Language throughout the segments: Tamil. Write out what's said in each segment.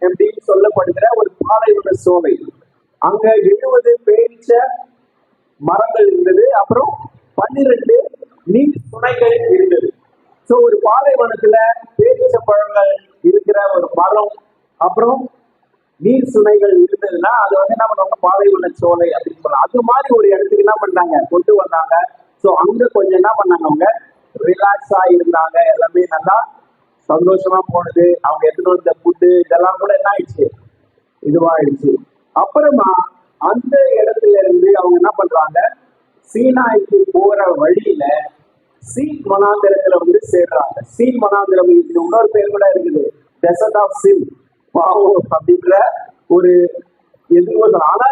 அப்படின்னு சொல்லப்படுகிற ஒரு பாலைவன சோலை. அங்க 70 பேரிச்ச மரங்கள் இருந்தது, அப்புறம் 12 நீர் துணைகள் இருந்தது. சோ ஒரு பாலைவனத்துல பேரிச்ச பழங்கள் இருக்கிற ஒரு மரம், அப்புறம் நீர் சுனைகள் இருந்ததுன்னா அது என்ன பண்ணுவாங்க, பாலைவன சோலை அப்படின்னு சொல்லலாம். அது மாதிரி ஒரு இடத்துக்கு என்ன பண்ணாங்க, கொண்டு வந்தாங்க. சோ அங்க கொஞ்சம் என்ன பண்ணாங்க, அவங்க ரிலாக்ஸா இருந்தாங்க, எல்லாமே நல்லா சந்தோஷமா போனது. அவங்க எடுத்துட்டு வந்த ஃபுட்டு இதெல்லாம் கூட என்ன ஆயிடுச்சு, இதுவாயிடுச்சு. அப்புறமா அந்த இடத்துல இருந்து அவங்க என்ன பண்றாங்க, சீனாய்க்கு போற வழியில சீன் வனாந்திரத்துல சேர்றாங்க. சீன் வனாந்திரம் இன்னொரு பேர் கூட இருக்குது, டெசர்ட் ஆஃப் சின், பாவம் அப்படின்ற ஒரு எதிர்ப்பு. ஆனா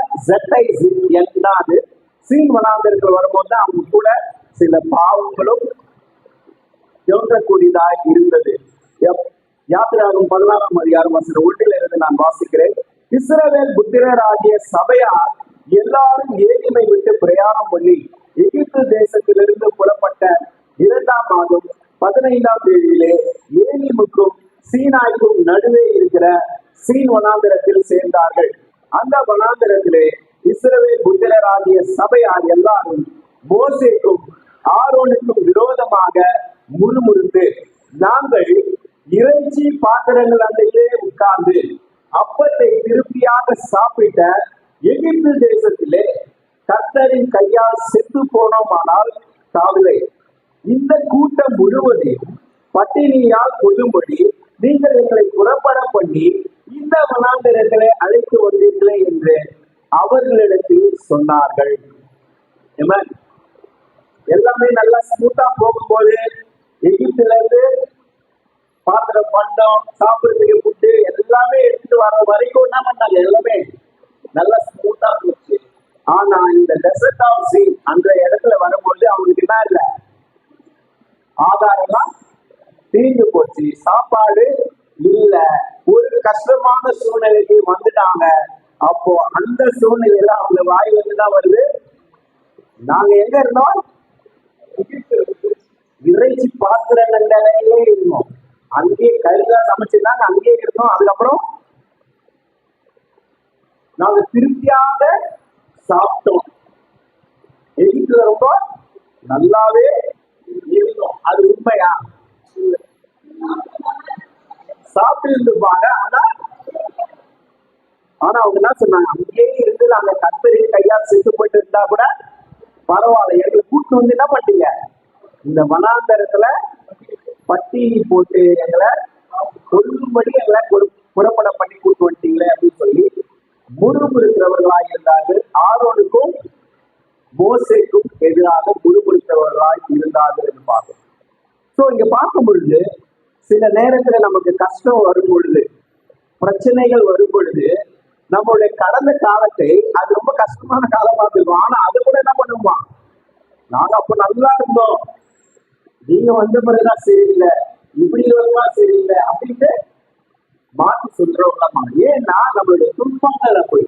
அது சீன் வனாந்திரத்தில் வரும்போது அவங்க கூட சில பாவங்களும் தோன்றக்கூடியதாக இருந்தது. யாத்திராகும் 16ஆம் அதிகாரம் 1 இருந்து நான் வாசிக்கிறேன். இஸ்ரவேல் புத்திரர் ஆகிய சபையார் எல்லாரும் ஏலிமை விட்டு பிரயாணம் பண்ணி எகிப்து தேசத்திலிருந்து புறப்பட்ட 2ஆம் மாதம் 15ஆம் தேதியிலே ஏலிமுக்கும் சீனாய்க்கும் நடுவே இருக்கிற சீன் வனாந்திரத்தில் சேர்ந்தார்கள். அந்த வனாந்திரத்திலே இஸ்ரவேல் புத்திரர் ஆகிய சபையார் எல்லாரும் மோசேக்கும் ஆரோனுக்கும் விரோதமாக முறுமுறுத்து, நாங்கள் இறைச்சி பாத்திரங்கள் அண்டையிலே உட்கார்ந்து அப்பத்தை திருப்தியாக சாப்பிட்ட எகிப்து தேசத்திலே கர்த்தரின் கையால் செத்து போனோமானால் தாவிலை, இந்த கூட்டம் முழுவதையும் பட்டினியால் கொல்லும்படி நீங்கள் எங்களை புறப்பட பண்ணி இந்த வனாந்திரங்களை அழைத்து வந்தீர்களே என்று அவர்களிடத்தில் சொன்னார்கள். எல்லாமே நல்லா ஸ்மூத்தா போகும்போது எகிப்துல இருந்து பாத்திரம், பண்டம், சாப்பிடுறதுக்கு ஃபுட்டு எல்லாமே எடுத்துட்டு வர்ற வரைக்கும் என்ன பண்ணாங்க, எல்லாமே நல்லா ஸ்மூத்தா போச்சு. ஆனா இந்த டெசர்ட் ஆஃப் சீன் அந்த இடத்துல வரும்போது அவங்களுக்கு என்ன இல்லை, ஆதாரம்லாம் தீர்ந்து போச்சு, சாப்பாடு இல்ல, ஒரு கஷ்டமான சூழ்நிலைக்கு வந்துட்டாங்க. அப்போ அந்த சூழ்நிலையில அவங்க வாய் வந்துதான் வருது, நாங்க எங்க இருந்தோம், இறைச்சி பாத்திரங்களே இருந்தோம், அங்கேயே கருதா சமைச்சுதாங்க அங்கேயே இருந்தோம். அதுக்கப்புறம் நாங்க திருப்தியாக சாப்பிட்டோம், எகிப்துல ரொம்ப நல்லாவே இருந்தோம். அது உண்மையா? சாப்பிட்டு இருந்துப்பாங்க. ஆனா அவங்க என்ன சொன்னாங்க, அங்கேயே இருந்து நாங்க கர்த்தரின் கையால் செத்து போயிட்டு இருந்தா கூட பரவாயில்ல, எங்களை கூட்டு வந்து என்ன பண்ணீங்க, இந்த வனாந்தரத்துல பட்டினி போட்டு எங்களை கொல்லும்படி எங்களை புறப்பட பண்ணி கூட்டு வந்துட்டீங்களே அப்படின்னு சொல்லி முறுமுறுக்கிறவர்களாய் இருந்தார்கள். ஆரோனுக்கும் மோசேக்கும் எதிராக முறுமுறுக்கிறவர்களாய் இருந்தார்கள் என்று பார்க்கணும். சோ இங்க பார்க்கும் பொழுது சில நேரத்துல நமக்கு கஷ்டம் வரும் பொழுது, பிரச்சனைகள் வரும் பொழுது, நம்மளுடைய கடந்த காலத்தை அது ரொம்ப கஷ்டமான காலமா இருக்கும். ஆனா அது கூட என்ன பண்ணுவோமா, நாங்க அப்ப நல்லா இருந்தோம், நீங்க வந்த பிறகுதான் சரியில்லை, இப்படி இருவதுதான் சரியில்லை அப்படின்னு மாற்றி சொல்றவங்க. ஏன்னா நம்மளுடைய துன்பங்கள் அப்படி,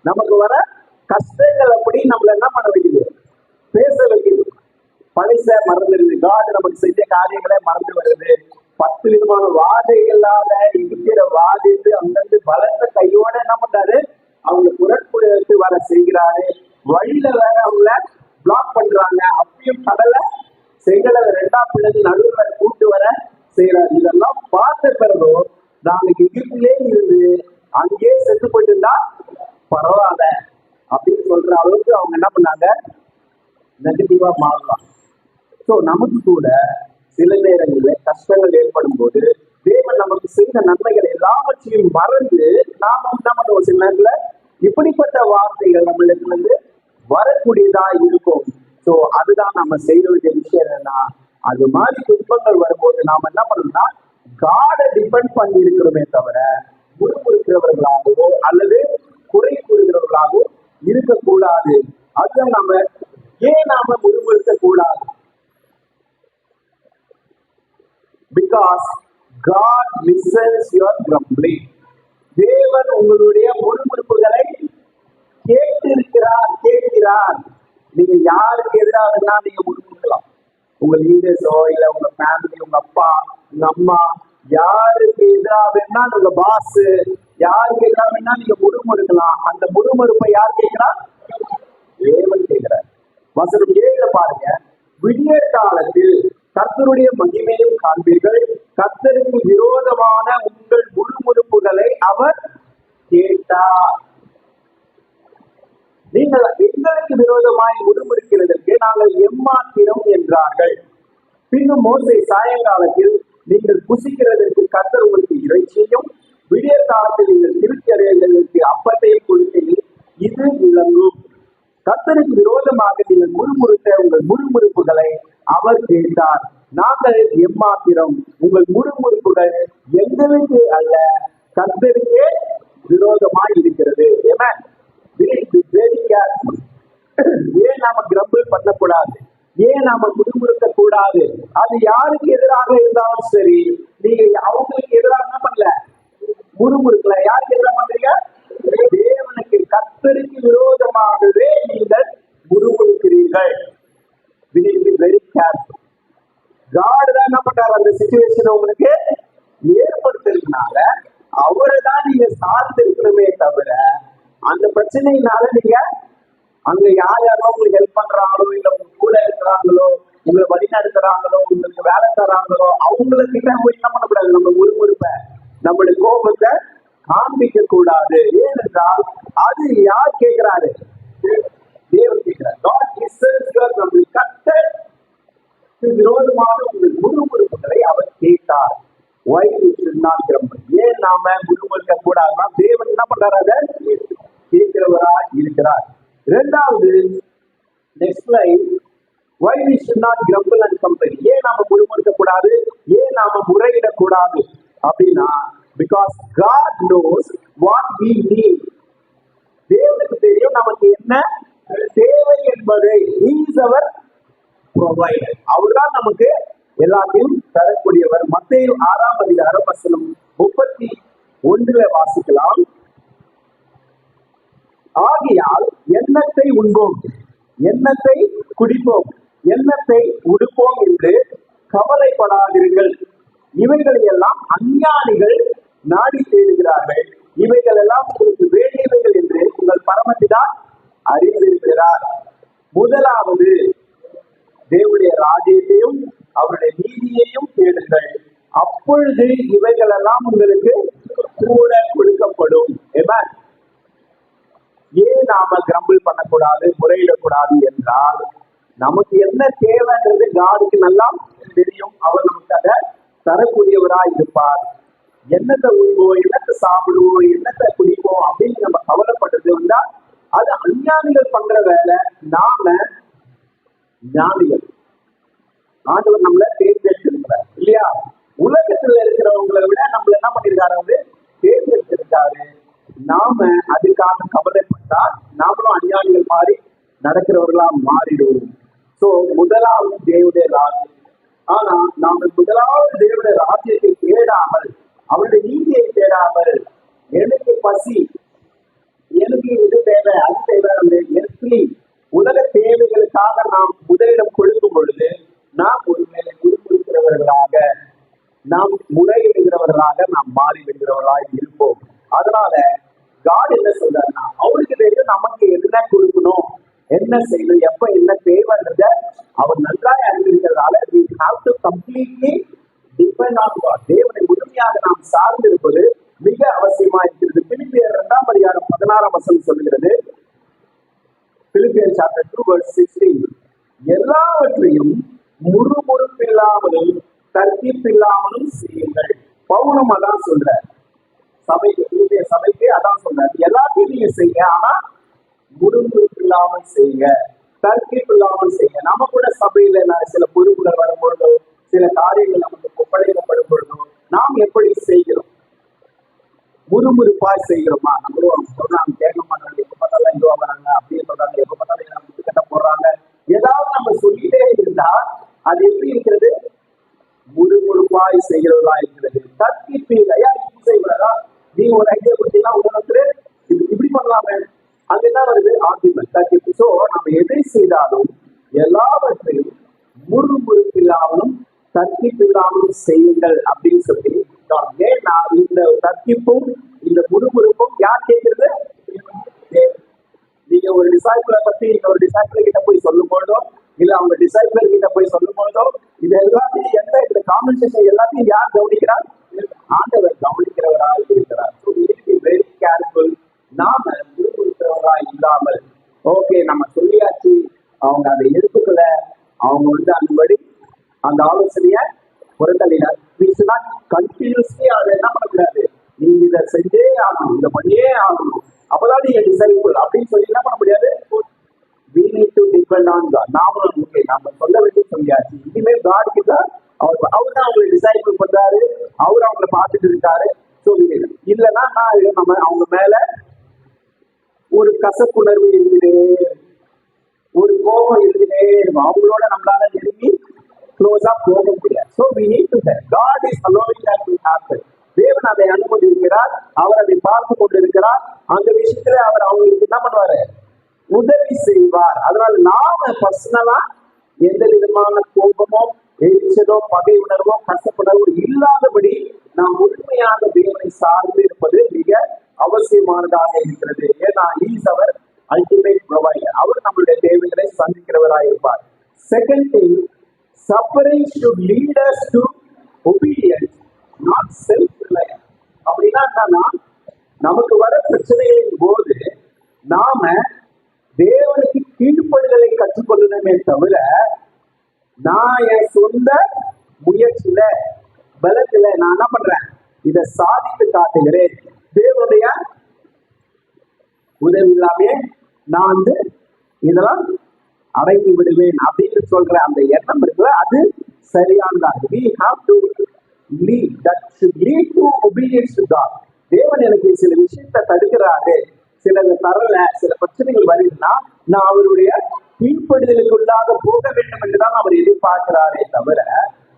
நமக்கு வர கஷ்டங்கள் அப்படி நம்மள என்ன பண்ண வைக்குது, பேச வைக்குது. பழைச மறந்துடுது, காடு நமக்கு செஞ்ச காரியங்களை மறந்து வருது. 10 விதமான வாதைகளால இருக்கிற வாதிட்டு அங்கிருந்து பலத்த கையோட என்ன பண்றாரு, அவங்க குரட்புழைத்து வர செய்கிறாரு. வழியில வேற அவங்கள பிளாக் பண்றாங்க, அப்பயும் கடலை செங்கலை 2ஆம் பிள்ளைங்க நடுவில் கூட்டு வர செய்யறாரு. இதெல்லாம் பார்த்த பிறகும் நாங்க எகிப்திலே இருந்து அங்கேயே செத்து போயிட்டு இருந்தா பரவாயில்ல அப்படின்னு சொல்ற அளவுக்கு அவங்க என்ன பண்ணாங்க, நெகட்டிவா மாறலாம். சோ நமக்கு கூட சில நேரங்களில் கஷ்டங்கள் ஏற்படும் போது தேவன் நமக்கு செய்த நன்மைகள் எல்லாவற்றையும் மறந்து நாம என்ன பண்ணுவோம், சில நேரத்துல இப்படிப்பட்ட வார்த்தைகள் நம்மளுக்கு வரக்கூடியதா இருக்கும். சோ அதுதான் நம்ம செய்ய வேண்டிய விஷயம். என்னன்னா, அது மாதிரி துன்பங்கள் வரும்போது நாம என்ன பண்ணணும்னா, காடை டிபெண்ட் பண்ணி இருக்கிறோமே தவிர முறுமுறுக்கிறவர்களாகவோ அல்லது குறை கூறுகிறவர்களாகவோ இருக்கக்கூடாது. அதுதான் நாம முறுமுறுக்க கூடாது. Because God listens your grumbling. தேவன் உங்களுடைய முறுமுறுப்புகளை கேட்கிறார். நீங்க யாருக்கு எதிராக நீங்க முறுமுறுக்கலாம், உங்க லீடர்ஸோ இல்ல உங்க ஃபேமிலி, உங்க அப்பா, உங்க அம்மா, யாருக்கு எதிராக உங்க பாஸ், யாருக்கு எதிராக நீங்க முறுமுறுக்கலாம். அந்த முறுமுறுப்பை யார் கேட்கிறா? தேவன் கேட்கிறார். வசனம் 7 பாருங்க. விடிய காலத்தில் கர்த்தருடைய மகிமையும் காண்பீர்கள், கர்த்தருக்கு விரோதமான உங்கள் முறுமுறுப்புகளை அவர் கேட்டார். நீங்கள் எங்களுக்கு விரோதமாய் முறுமுறுக்கிறதற்கு நாங்கள் எம்மாத்திரம் என்றார்கள். பின்னும் மோசே சாயங்காலத்தில் நீங்கள் புசிக்கிறதற்கு கர்த்தர் உங்களுக்கு இறைச்சியும் விடிய காலத்தில் நீங்கள் திருப்தி அடைவதற்கு அப்பத்தையும் கொடுக்கையில் இது விளங்கும். கர்த்தருக்கு விரோதமாக நீங்கள் முறுமுறுத்த உங்கள் முறுமுறுப்புகளை அவர் கேட்டார். நாங்கள் எம்மாத்திரம், உங்கள் முறுமுறுப்புகள் எங்களுக்கு அல்ல, கர்த்தருக்கே விரோதமாய் இருக்கிறது. ஏன் நாம கிரம்பிள் பண்ணக்கூடாது? ஏன் நாம முறுமுறுக்க கூடாது? அது யாருக்கு எதிராக இருந்தாலும் சரி, நீங்க அவங்களுக்கு எதிராக என்ன பண்ணல, முறுமுறுக்கல. யாருக்கு எதிராக பண்றீங்க? தேவனுக்கு, கர்த்தருக்கு விரோதமாகவே நீங்கள் முறுமுறுக்கிறீர்கள். Very careful. காட் தான் என்ன பண்றாரு, அந்த சிச்சுவேஷன் உங்களுக்கு ஏற்படுத்துறதுனால அவரை தான் நீங்க சார்ந்து இருக்கணுமே தவிர, அந்த பிரச்சனையினால நீங்க அங்க யார் யாரோ உங்களுக்கு ஹெல்ப் பண்றாங்களோ, இல்ல உங்க கூட இருக்கிறாங்களோ, உங்களை வழி நடத்துறாங்களோ, உங்களுக்கு வேலை தராங்களோ, அவங்களுக்கு போய் என்ன பண்ணக்கூடாது, நம்ம முறுமுறுப்ப, நம்மளுடைய கோபத்தை காண்பிக்க கூடாது. ஏனென்றால் அது யார் கேட்கிறாரு? தேவன் கேட்கிறார். கர்த்தர் விரோதமான உங்கள் முறுமுறுப்புகளை அவர் கேட்டார். ஏன் நாம முறுமுறுக்க கூடாதுன்னா தேவன் என்ன பண்றாரு? அதை கேட்கிறவரா இருக்கிறார். இரண்டாவது, next line, why we should not grumble and complain. ஏன் நாம முறுமுறுக்க கூடாது, ஏன் நாம முறையிடக்கூடாது அப்படின்னா, because God knows what we need. தேவனுக்கு தெரியும் நமக்கு என்ன தேவை என்பதை. He is our provider. அவர்தான் நமக்கு எல்லாத்தையும் தரக்கூடியவர். மத்தேயு 6:31 வாசிக்கலாம். ஆகையால் எண்ணத்தை உண்போம், எண்ணத்தை குடிப்போம், எண்ணத்தை உடுப்போம் என்று கவலைப்படாதீர்கள். இவைகளை எல்லாம் அஞ்ஞானிகள் நாடி தேடுகிறார்கள். இவைகள் எல்லாம் உங்களுக்கு வேண்டியவைகள் என்று உங்கள் பரமபிதா அறிந்திருக்கிறார். முதலாவது தேவனுடைய ராஜ்யத்தையும் அவருடைய நீதியையும் தேடுங்கள், அப்பொழுது இவைகள் எல்லாம் உங்களுக்கு கூட கொடுக்கப்படும். ஏன் நாம கிரம்பிள் பண்ணக்கூடாது, முறையிடக்கூடாது என்றால், நமக்கு என்ன தேவைன்றது காடுக்கு நல்லா தெரியும். அவர் நமக்கு அதை தரக்கூடியவராய் இருப்பார். என்னத்தை உண்போம், என்னத்தை சாப்பிடுவோம், என்னத்தை குடிப்போம் அப்படின்னு நம்ம கவலைப்படுறது வந்தா அது அஞ்ஞானிகள் பண்ற வேலை. நாம ஞானிகள். ஆண்டவர் நம்மள தேர்ந்தெடுத்திருக்கிறார் இல்லையா? உலகத்துல இருக்கிறவங்களை விட நம்மள என்ன பண்ணிருக்காரு? வந்து தேர்ந்தெடுத்திருக்காரு. நாம அதுக்காக கவலைப்பட்டா நாமளும் அஞ்ஞானிகள் மாறி நடக்கிறவர்களா மாறிடுவோம். சோ முதலாவது தேவனுடைய ராஜ்யம். ஆனா நாம முதலாவது தேவனுடைய ராஜ்யத்தை தேடாமல், அவருடைய நீதியை தேடாமல், எனக்கு பசி, எனக்கு இது தேவை, அது தேவை, உலக தேவைகளுக்காக நாம் முதலிடம் கொடுக்கும் பொழுது நாம் ஒருவேளை முறுமுறுக்கிறவர்களாக, நாம் முறையிடுகிறவர்களாக நாம் மாறிவிடுகிறவர்களாக இருப்போம். அதனால காட் என்ன சொல்றாருன்னா, அவருக்கு தெரியும் நமக்கு என்ன கொடுக்கணும், என்ன செய்யணும், எப்ப என்ன தேவைன்றத அவர் நன்றாக அறிந்திருக்கிறதால we have to completely depend on God. தேவனை முழுமையாக நாம் சார்ந்து இருப்பது மிக அவசியமா இருக்கிறது. பிலிப்பியர் 2:16 சொல்லுகிறது. பிலிப்பியர் chapter 2:16, எல்லாவற்றையும் முறுமுறுப்பில்லாமலும் தர்க்கிப்பில்லாமலும் செய்யுங்கள். பவுலும் அதான் சொல்ற, சபைக்கு அதான் சொல்றாரு. எல்லாத்தையும் நீங்க செய்ய, ஆனா முறுமுறுப்பில்லாமல் செய்யுங்க, தர்க்கிப்பில்லாமல் செய்யுங்க. நம்ம கூட சபையில சில பொறுப்புகள் வரும்பொழுதோ, சில காரியங்கள் நமக்கு ஒப்படைக்கப்படும் பொழுதோ நாம் எப்படி செய்கிறோம்? முறுமுறுப்பாய் செய்கிறோமா? நம்மளும் சொல்றாங்க, கேட்க மாட்டாங்க, எப்ப பார்த்தாலும் இதுவா வராங்க, அப்படியே சொல்றாங்க, எப்ப பார்த்தாலும் நம்ம முட்டுக்கட்ட போடுறாங்க, ஏதாவது நம்ம சொல்லிட்டே இருந்தா அது எப்படி இருக்கிறது? முறுமுறுப்பாய் செய்கிறவர்களா இருக்கிறது. தர்க்கிப்பீங்க, செய்வதா? நீ ஒரு ஐடியா கொடுத்தீங்கன்னா உலகத்துல இப்படி பண்ணலாமே, அது என்ன வருது? ஆர்குமெண்ட், தர்க்கிப்பு. சோ நம்ம எதை செய்தாலும் எல்லாவற்றையும் முறுமுறுப்பில்லாமலும் தர்க்கிப்பில்லாமலும் செய்யுங்கள் அப்படின்னு சொல்லி, ஏன்னா இந்த தர்க்கிப்பும் இந்த முறுமுறு யார் கேட்கறது? நீங்க ஒரு டிசைபிளை பத்தி இன்னொரு டிசைபிள் கிட்ட போய் சொல்லும் பொழுதோ, இல்ல அவங்க டிசைபிள் கிட்ட போய் சொல்லும் பொழுதோ, இது எல்லாத்தையும் இந்த கான்வர்சேஷன் எல்லாத்தையும் யார் கவனிக்கிறார்? ஆண்டவர் கவனிக்கிறவராய் இருக்கிறார். Very careful. நாம இருக்கிறவராய் இல்லாமல், ஓகே நம்ம சொல்லியாச்சு, அவங்க அதை எடுத்துக்கல, அவங்க அந்தபடி அந்த ஆலோசனைய புறத்தள்ளினார். கண்டினியூஸ்லி அதை என்ன பண்ணக்கூடாது, நீங்க இதை செஞ்சே ஆகணும், இதை பண்ணியே ஆகணும், அப்பதான் நீங்க டிசைபிள் அப்படின்னு சொல்லி என்ன பண்ண முடியாது. We need to depend on God. நாமளும் ஓகே நம்ம சொல்ல வேண்டிய சொல்லியாச்சு, இனிமேல் God கிட்ட அவர் தான் அவங்களை டிசைபிள் பண்றாரு, அவர் அவங்களை பார்த்துட்டு இருக்காரு. ஸோ இல்லைன்னா நம்ம அவங்க மேல ஒரு கசப்புணர்வு இருக்குதே, ஒரு கோபம் இருக்குதே, அவங்களோட நம்மளால நெருங்கி க்ளோஸா போக முடியாது. So we need to say God is allowing that to happen. தேவன் அதை அனுமதி இருக்கிறார், அவர் அதை பார்த்து கொண்டு இருக்கிறார். அந்த விஷயத்துல அவர் அவங்களுக்கு என்ன பண்ணுவாரு, உதவி செய்வார். அதனால நாம பர்சனலா எந்த விதமான கோபமோ எரிச்சலோ பகை உணர்வோ கஷ்டப்படவோ இல்லாதபடி நாம் உண்மையாக தேவனை சார்ந்து இருப்பது மிக அவசியமானதாக இருக்கிறது. ஏன்னா இஸ் அவர் அல்டிமேட் ப்ரொவைடர், அவர் நம்மளுடைய தேவைகளை சந்திக்கிறவராக இருப்பார். Second thing, suffering should lead us to obedience, not self-reliance. அப்படின்னா என்னன்னா, நமக்கு வர பிரச்சனைகளின் போது நாம தேவனுக்கு கீழ்ப்படுதலை கற்றுக்கொள்ளணுமே தவிர, நான் என் சொந்த முயற்சியில பலத்துல நான் என்ன பண்றேன், இதை சாதித்து காட்டுகிறேன், தேவனுடைய உதவி இல்லாமே நான் இதெல்லாம் அடைந்து விடுவேன் அப்படின்னு சொல்ற அந்த எண்ணம் இருக்குல்ல, அது சரியானதாக. We have to lead, that should lead to obedience to God. தேவன் எனக்கு சில விஷயத்தை தடுக்கிறாரு, சிலது தரல, சில பிரச்சனைகள் வருதுன்னா நான் அவருடைய கீழ்ப்படுதலுக்குள்ளாக போக வேண்டும் என்றுதான் அவர் எதிர்பார்க்கிறாரே தவிர,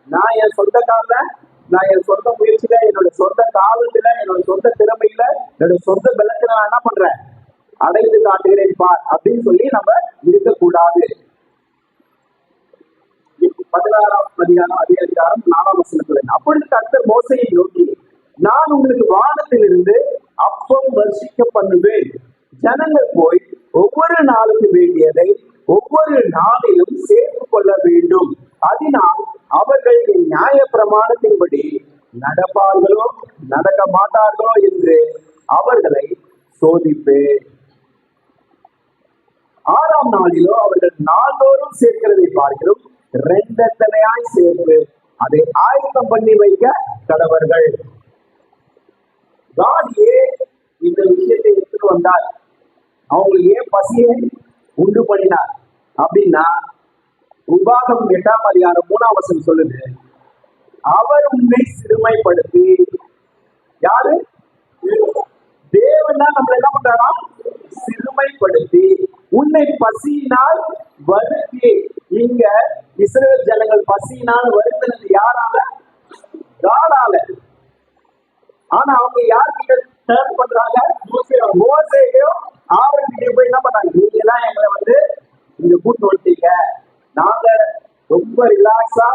நான் என் சொந்த கால, நான் என் சொந்த முயற்சியில, என்னோட சொந்த காலத்துல, என்னோட சொந்த திறமையில, என்னோட சொந்த பலத்துல நான் என்ன பண்றேன், அடைந்து காட்டுகிறேன் பார் அப்படின்னு சொல்லி நம்ம இருக்கக்கூடாது. 16ஆம் அதிகாரம் அதே அதிகாரம் 4ஆம் வசனம். அப்பொழுது கர்த்தர் மோசேயை நோக்கி, நான் உங்களுக்கு வானத்திலிருந்து அப்பம் வர்ஷிக்க பண்ணுவேன், ஜனங்கள் போய் ஒவ்வொரு நாளுக்கு வேண்டியதை ஒவ்வொரு நாளிலும் சேர்த்து கொள்ள வேண்டும், அதனால் அவர்கள் என் நியாய பிரமாணத்தின்படி நடப்பார்களோ நடக்க மாட்டார்களோ என்று அவர்களை சோதிப்பேன். 6ஆம் நாளிலோ அவர்கள் நாள்தோறும் சேர்க்கிறதை பார்க்கிறோம், 2 எத்தனையாய் சேர்த்து அதை ஆயத்தம் பண்ணி வைக்க கடவர்கள். God ஏன் இந்த விஷயத்தை எடுத்துட்டு வந்தார், அவங்களுக்கு ஏன் பசியை உண்டு பண்ணினார் அப்படின்னா, உபாகம் 8ஆம் அதிகாரம் 3ஆம் வசனம் சொல்லுது, அவர் உன்னை சிறுமைப்படுத்தி, யாரு, தேவன் தான் நம்மளை என்ன பண்றாராம், சிறுமைப்படுத்தி உன்னை பசியினால் வருத்தி. இங்க இஸ்ரவேல் ஜனங்கள் பசியினால் வருத்தினது யாரால, காடால. ஆனா அவங்க யார்கிட்ட டர்ன் பண்றாங்க, மோசேயோ ஆரோன் கிட்ட போய் என்ன பண்ணாங்க, நீங்க தான் எங்களை இங்க கூட்டு வந்துட்டீங்க, நாங்க ரொம்ப ரிலாக்ஸா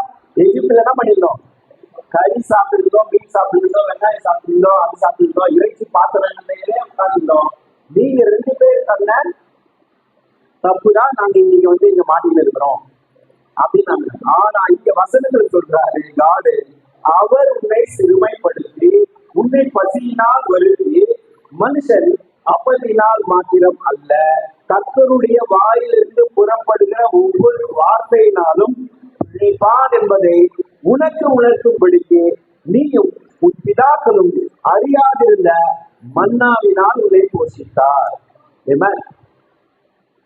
எகிப்துல என்ன பண்ணிருந்தோம், கறி சாப்பிட்டுருந்தோம், மீன் சாப்பிட்டுருந்தோம், வெங்காயம் சாப்பிட்டுருந்தோம், அது சாப்பிட்டுருந்தோம், இறைச்சி பாத்திரங்களே உட்காந்துருந்தோம், நீங்க 2 பேர் சொன்ன தப்புதான் நாங்க இன்னைக்கு இங்க மாட்டிட்டு இருக்கிறோம் அப்படின்னாங்க. ஆனா இங்க வசனங்கள் சொல்றாரு, காடு அவர் உன்னை சிறுமைப்படுத்தி உன்னை பசியினால் வருத்தி, மனுஷன் அப்பத்தினால் மாத்திரம் அல்ல, கர்த்தருடைய வாயிலிருந்து புறப்படுகிற ஒவ்வொரு வார்த்தையினாலும் பிழைப்பான் என்பதை உனக்கு உணர்த்தும்படிக்கு நீயும் உன் பிதாக்களும் அறியாதிருந்த மன்னாவினால் உன்னை போஷித்தார். Amen.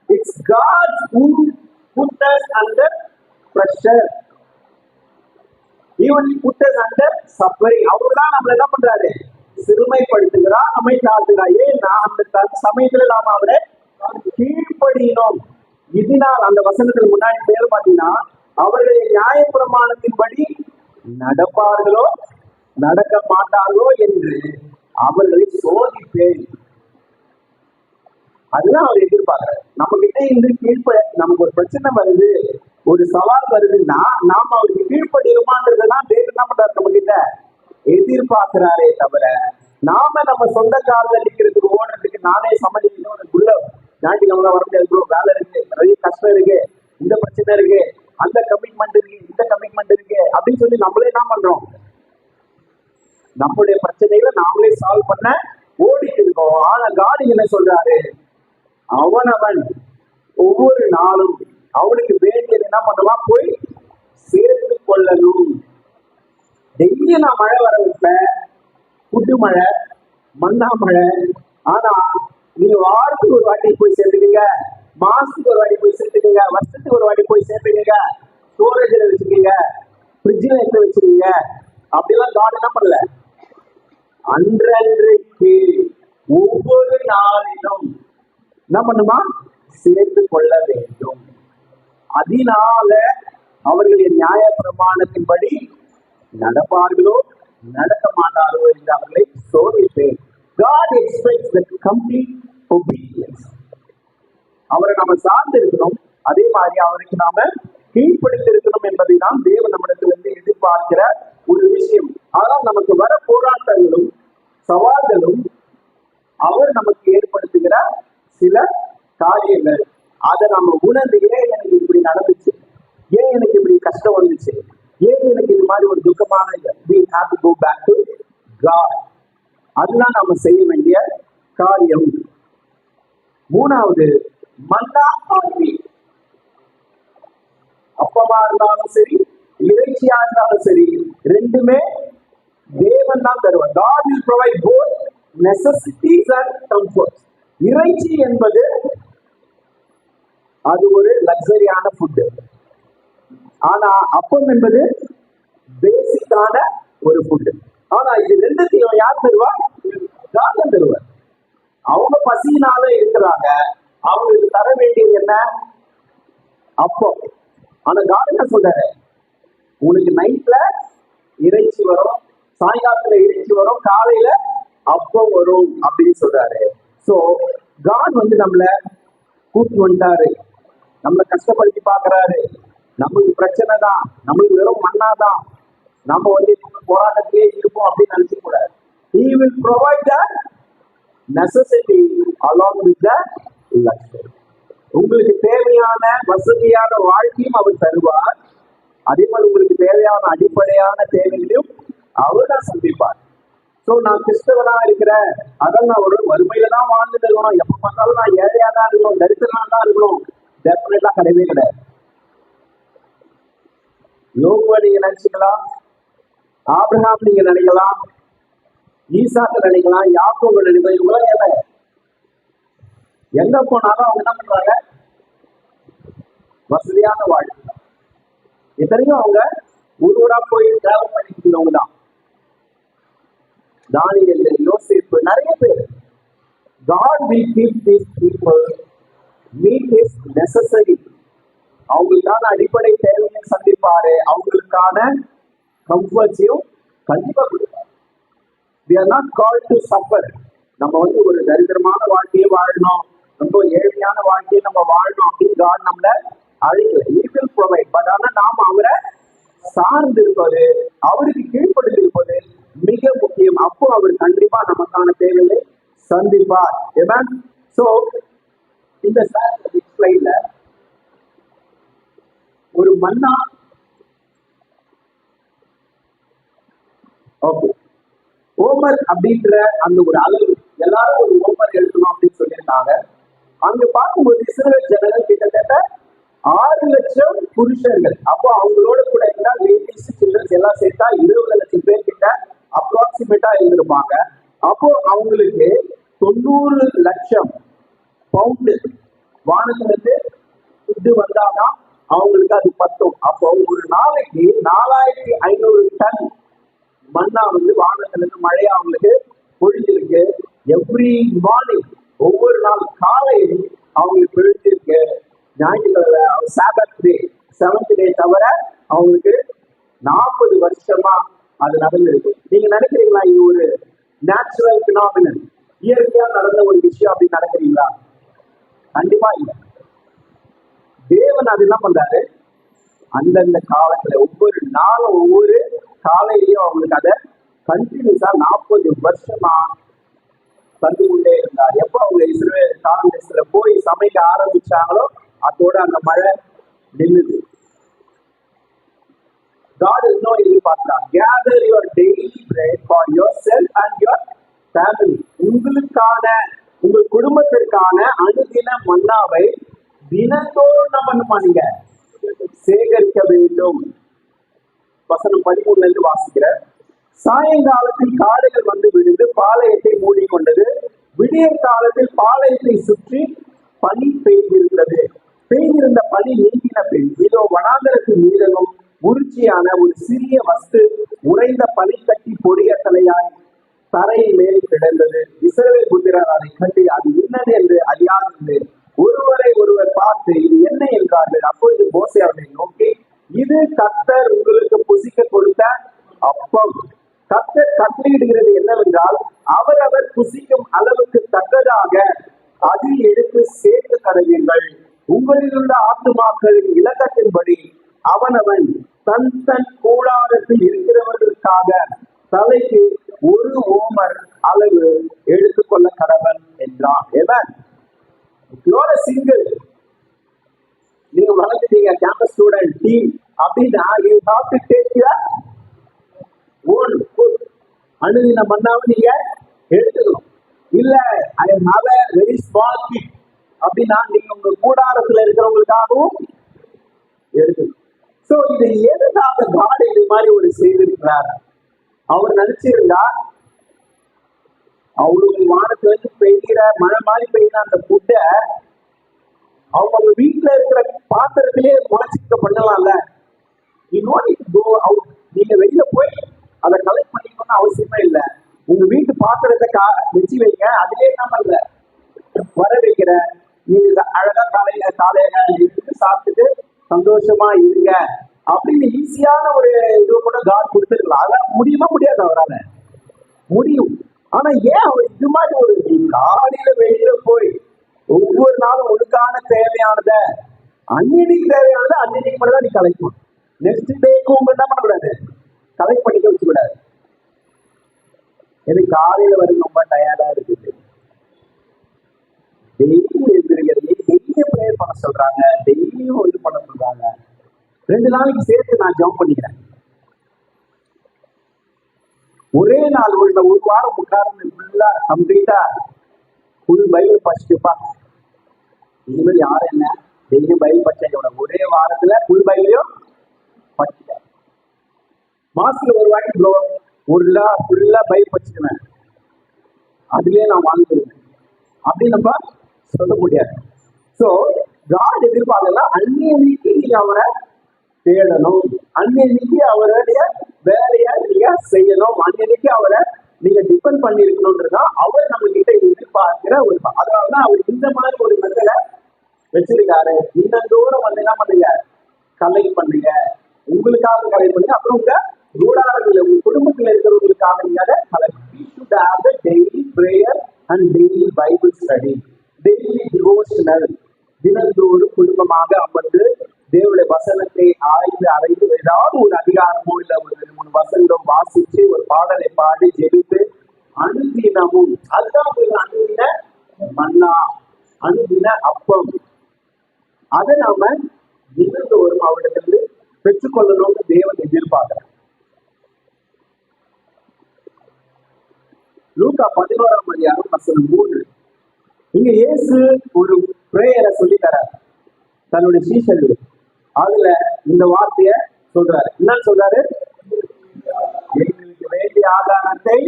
It's God who put us under pressure. Even he put us under suffering. அவர்தான் நம்மளை என்ன பண்றாரு, சிறுமைப்படுத்துகிறார், நம்மை தாழ்த்துகிறார். ஏன்னா அந்த சமயத்துல நாம அவரை கீழ்ப்படினோம். இதனால் அந்த வசனத்துக்கு முன்னாடி பேர் பார்த்தீங்கன்னா, அவர்களுடைய நியாய பிரமாணத்தின்படி நடப்பார்களோ நடக்க மாட்டார்களோ என்று அவர்களை சோதிப்பேன். அதுதான் அவர் எதிர்பார்க்கிறார். நம்ம கிட்ட இருந்து நமக்கு ஒரு பிரச்சனை வருது, ஒரு சவால் வருதுன்னா நாம அவருக்கு கீழ்ப்படுகிறோமான்றதுதான் தேவன் என்ன பண்றாரு, நம்ம கிட்ட எதிர்பார்க்கிறாரே தவிர நாம நம்ம சொந்த காலில் நிற்கிறதுக்கு ஓடுறதுக்கு நானே சமாளிக்கணும். உள்ள ஞாயிற்றுக்கிழமை வர முடியாது ப்ரோ, வேலை இருக்கு, நிறைய கஷ்டம் இருக்கு, இந்த பிரச்சனை இருக்கு, அந்த கமிட்மெண்ட் இருக்கு, இந்த கமிட்மெண்ட் இருக்கு அப்படின்னு சொல்லி நம்மளே என்ன பண்றோம்? நம்மளுடைய பிரச்சனைகளை நாமளே சால்வ் பண்ண ஓடிட்டு இருக்கோம். ஆனா காட் என்ன சொல்றாரு? அவனவன் ஒவ்வொரு நாளும் அவனுக்கு வேண்டியது என்ன பண்ணுவான்? போய் சேர்த்து கொள்ளணும். டெய்லி நான் மழை வர வைப்பேன், புட்டு மழை, மண்ணா மழை. ஆனா நீங்க வாரத்துக்கு ஒரு வாட்டி போய் சேர்த்துக்கீங்க, மாசத்துக்கு ஒரு வாட்டி போய் சேர்த்துக்கீங்க, வருஷத்துக்கு ஒரு வாட்டி போய் சேர்த்துக்கீங்க, ஸ்டோரேஜ்ல வச்சுக்கீங்க, ஃப்ரிட்ஜில் எடுத்து வச்சுக்கீங்க. அப்படிலாம் காட் என்ன பண்ணல. அன்றன்றைக்கு ஒவ்வொரு நாளிலும் என்ன பண்ணுமா? சேர்த்து கொள்ள வேண்டும். அதனால அவர்களின் நியாய பிரமாணத்தின்படி நடப்பார்களோ நடக்க மாட்டார்களோ என்று அவர்களை சோதிப்பேன். God expects the complete obedience. அவரை நாம சார்ந்து இருக்கணும், அதே மாதிரி அவருக்கு நாம கீழ்ப்படுத்திருக்கணும் என்பதை தான் தேவன் நம்மிடத்திலிருந்து எதிர்பார்க்கிற ஒரு விஷயம். ஆனால் நமக்கு வர போராட்டங்களும் சவால்களும் அவர் நமக்கு ஏற்படுத்துகிற சில காரியங்கள். அதை நம்ம உணர்ந்து, ஏன் எனக்கு இப்படி நடந்துச்சு, ஏன் எனக்கு இப்படி கஷ்டம் வந்துச்சு, ஏன் எனக்கு இது மாதிரி ஒரு துக்கமான we have to go back to God. அதுதான் நாம செய்ய வேண்டிய காரியம். மூணாவது, மன்னா ஆகி, அப்பமா இருந்தாலும் சரி, இறைச்சியா இருந்தாலும் சரி, ரெண்டுமே தேவன் தான் தருவார். God will provide both necessities and comforts. இறைச்சி என்பது அது ஒரு லக்ஸரியான ஃபுட். ஆனா அப்பம் என்பது பேசிக்கான ஒரு ஃபுட். ஆனா இது ரெண்டுத்தையும் யார் தருவார்? God தான் தருவார். அவங்க பசியினால இருக்கிறாங்க, அவங்களுக்கு தர வேண்டியது என்ன? அப்பம். ஆனா God என்ன சொல்றாரு? உனக்கு நைட்ல இறைச்சி வரும், சாயங்காலத்துல இறைச்சி வரும், காலையில அப்பம் வரும் அப்படின்னு சொல்றாரு. சோ God நம்மள கூட்டு வந்துட்டாரு, நம்மளை கஷ்டப்படுத்தி பாக்குறாரு. நம்மளுக்கு பிரச்சனை தான், நம்மளுக்கு வெறும் மண்ணாதான், நம்ம போராட்டத்திலே இருப்போம் அப்படின்னு நினைச்சு கூடாது. He will provide the necessity along with the luxury. உங்களுக்கு தேவையான வசதியான வாழ்க்கையும் அவர் தருவார், அதே மாதிரி உங்களுக்கு தேவையான அடிப்படையான தேவைகளையும் அவர் தான் சந்திப்பார். சோ நான் கிறிஸ்தவனா இருக்கிறேன், அதான் நான் ஒரு வறுமையில தான் வாழ்ந்துட்டு இருக்கணும், எப்ப பார்த்தாலும் நான் ஏழையா தான் இருக்கணும், தரித்திரனா தான் இருக்கணும், டெஃபினட்டா கிடையவே கிடையாது. யோபுவை நீங்க நினைச்சுக்கலாம், ஆபிரகாம் நீங்க நினைக்கலாம், ஈசாக்கு நினைக்கலாம், யாக்கோபு நினைக்கலாம். இவங்களாம் ஏழை. எங்க போனாலும் அவங்க என்ன பண்றாங்க? வசதியான வாழ்க்கை. இத்தனையும் அவங்க ஊரூரா போய் டிராவல் பண்ணிக்கிறவங்க தான். தானியேல், யோசேப்பு, நிறைய பேர். God will keep these people meet his necessary. அவங்களுக்கான அடிப்படை தேவையை சந்திப்பாரு, அவங்களுக்கான கம்ஃபர்ட்ஸையும் கண்டிப்பா கொடுப்பாரு. We are not called to suffer. நம்ம ஒரு தரித்திரமான வாழ்க்கையை வாழணும், ரொம்ப ஏழ்மையான வாழ்க்கையை நம்ம வாழணும் அப்படின்னு God நம்மள அழைக்கல. He will provide. பட் ஆனா நாம அவரை சார்ந்து இருப்பது, அவருக்கு கீழ்ப்படுத்தி இருப்பது மிக முக்கியம். அப்போ அவர் கண்டிப்பா நமக்கான தேவையை சந்திப்பார். சோ இந்த ஸ்லைட்ல ஒரு மன்னா, ஓகே, ஓமர் அப்படின்ற அந்த ஒரு அளவு, எல்லாரும் ஒரு ஓமர் எழுதணும் அப்படின்னு சொல்லியிருக்காங்க. அங்க பார்க்கும்போது இஸ்ரவேல் ஜனங்கள் கிட்டத்தட்ட 6 லட்சம் புருஷர்கள். அப்போ அவங்களோட கூட இருந்தா லேடிஸ், சில்ட்ரன்ஸ் எல்லாம் சேர்த்தா 20 லட்சம் பேர் கிட்ட அப்ராக்சிமேட்டா இருந்திருப்பாங்க. அப்போ அவங்களுக்கு 90 லட்சம் பவுண்டு வானத்திலிருந்து ஃபுட்டு வந்தாதான் அவங்களுக்கு அது பத்தும். அப்போ ஒரு நாளைக்கு 4500 டன் மண்ணா வானத்திலிருந்து மழையா அவங்களுக்கு பொழிஞ்சிருக்கு. எவ்ரி மார்னிங், ஒவ்வொரு நாள் காலையில் அவங்களுக்கு பொழிஞ்சிருக்கு. ஞாயிற்றுக்கிழமை சாபத் டே, 7th டே தவிர அவங்களுக்கு 40 வருஷமா அது நடந்திருக்கு. நீங்க நினைக்கிறீங்களா இது ஒரு நேச்சுரல் பினாமினல், இயற்கையா நடந்த ஒரு விஷயம் அப்படின்னு நினைக்கிறீங்களா? கண்டிப்பா இல்லை. தேவன் அது என்ன பண்றாரு? அந்தந்த காலத்துல ஒவ்வொரு நாளும் ஒவ்வொரு காலையிலையும் அவங்களுக்கு அதை கண்டினியூஸா 40 வருஷமா தந்து கொண்டே இருந்தார். எப்ப அவங்க இஸ்ரவேல் காலத்துல போய் சமைக்க ஆரம்பிச்சாங்களோ அதோட அந்த மழை நின்னுது. God is not எதிர்பார்க்கிறார். Gather your daily bread for yourself and your family. உங்களுக்கான உங்கள் குடும்பத்திற்கான அனுதின மன்னாவை தினந்தோறும் நம்ம என்ன பண்ணுங்க, சேகரிக்க வேண்டும். வசனம் 13 இருந்து வாசிக்கிற. சாயங்காலத்தில் காடுகள் வந்து விழுந்து பாளையத்தை மூடிக்கொண்டது. விடிய காலத்தில் பாளையத்தை சுற்றி பனி பெய்திருந்தது. பெய்திருந்த பனி நீங்கின பின் இதோ வனாந்தரத்தின் மீதமும் உருச்சியான ஒரு சிறிய வஸ்து உறைந்த பனிக்கட்டி பொடியத்தலையாய் தரையின் மேல் கிடந்தது. இஸ்ரவேல் புத்திரர் அதை கண்டு அது என்னது என்று அறியாது ஒருவரை ஒருவர் பார்த்து இது என்ன என்றார்கள். அப்பொழுது மோசே அவர்களை நோக்கி, இது கர்த்தர் உங்களுக்கு புசிக்க கொடுத்த அப்பம். கர்த்தர் கட்டளையிடுகிறது என்னவென்றால், அவரவர் புசிக்கும் அளவுக்கு தக்கதாக அதில் எடுத்து சேர்த்து தருவீர்கள். உங்களில் உள்ள ஆத்துமாக்களின் இலக்கத்தின்படி அவனவன் தன் தன் கூடாரத்தில் இருக்கிறவர்களுக்காக தலைக்கு ஒரு ஓமர் அளவு எடுத்துக்கொள்ள கடவன் என்றான். சிங்கிள் நீங்க வளர்ந்துட்டீங்க கேம்பஸ் ஸ்டூடெண்ட் டீம் அப்படின்னா you have to take your own food. அனுதின மன்னாவை நீங்க எடுத்துக்கணும். இல்ல I have a very small kid அப்படின்னா நீங்க உங்க கூடாரத்துல இருக்கிறவங்களுக்காகவும் எடுக்கணும். சோ இது எதுக்காக God இது மாதிரி ஒரு செய்திருக்கிறார்? அவர் நினைச்சிருந்தா அவங்களுக்கு வானத்துல இருந்து பெய்கிற மழை மாதிரி பெய்கிற அந்த ஃபுட்டை அவங்க வீட்டுல இருக்கிற பாத்திரத்திலேயே முளைச்சிக்க பண்ணலாம்ல. நீங்க வெளியில போய் அதை கலெக்ட் பண்ணிக்கணும்னு அவசியமே இல்லை. உங்க வீட்டு பாத்திரத்தை வச்சு வைங்க, அதுலேயே நம்ம இல்ல வர வைக்கிற நீங்க அழகா காலையில எடுத்து சாப்பிட்டுட்டு சந்தோஷமா இருங்க அப்படின்னு ஈஸியான ஒரு இது கூட காட் கொடுத்துருக்கலாம். அதான் முடியுமா? முடியாது. அவரால் முடியும். ஆனா ஏன் அவர் இது மாதிரி ஒரு காலையில வெளியில போய் ஒவ்வொரு நாளும் உனக்கான தேவையானத அன்னைக்கு தேவையானதை அன்னைக்கு மட்டும் தான் நீ கலெக்ட் நெக்ஸ்ட் டேக்கும் என்ன பண்ணக்கூடாது, கலெக்ட் பண்ணிக்க வச்சு கூடாது. எனக்கு காலையில வரைக்கும் ரொம்ப டயர்டா இருக்குது. டெய்லியும் எழுந்திருக்கிறது, டெய்லியும் ப்ரேயர் பண்ண சொல்றாங்க, டெய்லியும் இது பண்ண சொல்றாங்க. 2 நாளைக்கு சேர்த்து நான் ஜம்ப் பண்ணிக்கிறேன். ஒரே நாள் ஒரு வாரம் உட்கார்ந்து ஃபுல்லா கம்ப்ளீட்டா ஃபுல் பைபிள் படிச்சுப்பா. இனிமேல் யாரும் என்ன டெய்லியும் பைபிள் படிச்ச ஒரே வாரத்துல ஃபுல் பைபிளையும் படிச்சுட்டேன். மாசத்துல ஒரு வாட்டி ஃபுல்லா பைபிள் படிச்சுக்குவேன், அதுலயே நான் வாழ்ந்துருவேன் அப்படின்னு நம்ம சொல்ல முடியாது. சோ காட் எதிர்பார்க்கலாம் அன்னைக்கு நீங்க அவரை தேடணும், அன்னைக்கு அவருடைய வேலையை நீங்க செய்யணும், அன்னைக்கு அவரை நீங்க டிபெண்ட் பண்ணி இருக்கணும்ன்றதான் அவர் நம்ம கிட்ட எதிர்பார்க்கிற ஒரு. அதனாலதான் அவர் இந்த மாதிரி ஒரு மெத்தடை வச்சிருக்காரு. இந்த தூரம் வந்து என்ன பண்ணுங்க, கலெக்ட் பண்ணுங்க, உங்களுக்காக கலெக்ட் பண்ணுங்க, அப்புறம் உங்க கூடாரங்கள் உங்க குடும்பத்தில் இருக்கிறவங்களுக்காக நீங்க அதை collect. Daily prayer and daily Bible study, daily devotional. தினந்தோறும் குடும்பமாக அமர்ந்து தேவனுடைய வசனத்தை ஆய்ந்து ஏதாவது ஒரு அதிகாரமோ இல்ல ஒரு 2-3 வசனம் வாசிச்சு ஒரு பாடலை பாடி ஜெபித்து அனுதினமும், அதுதான் ஒரு அனுதின மன்னா, அனுதின அப்பம். அதை நாம தினந்தோறும் அவரிடத்திலிருந்து பெற்றுக்கொள்ளணும்னு தேவன் எதிர்பார்க்கிறார். லூக்கா 11:3 இங்க இயேசு ஒரு பிரேயரை சொல்லி தரார் தன்னுடைய சீஷர்கள். அதுல இந்த வார்த்தைய சொல்றாரு. என்ன சொல்றாரு? எங்களுக்கு வேண்டிய ஆதாரத்தை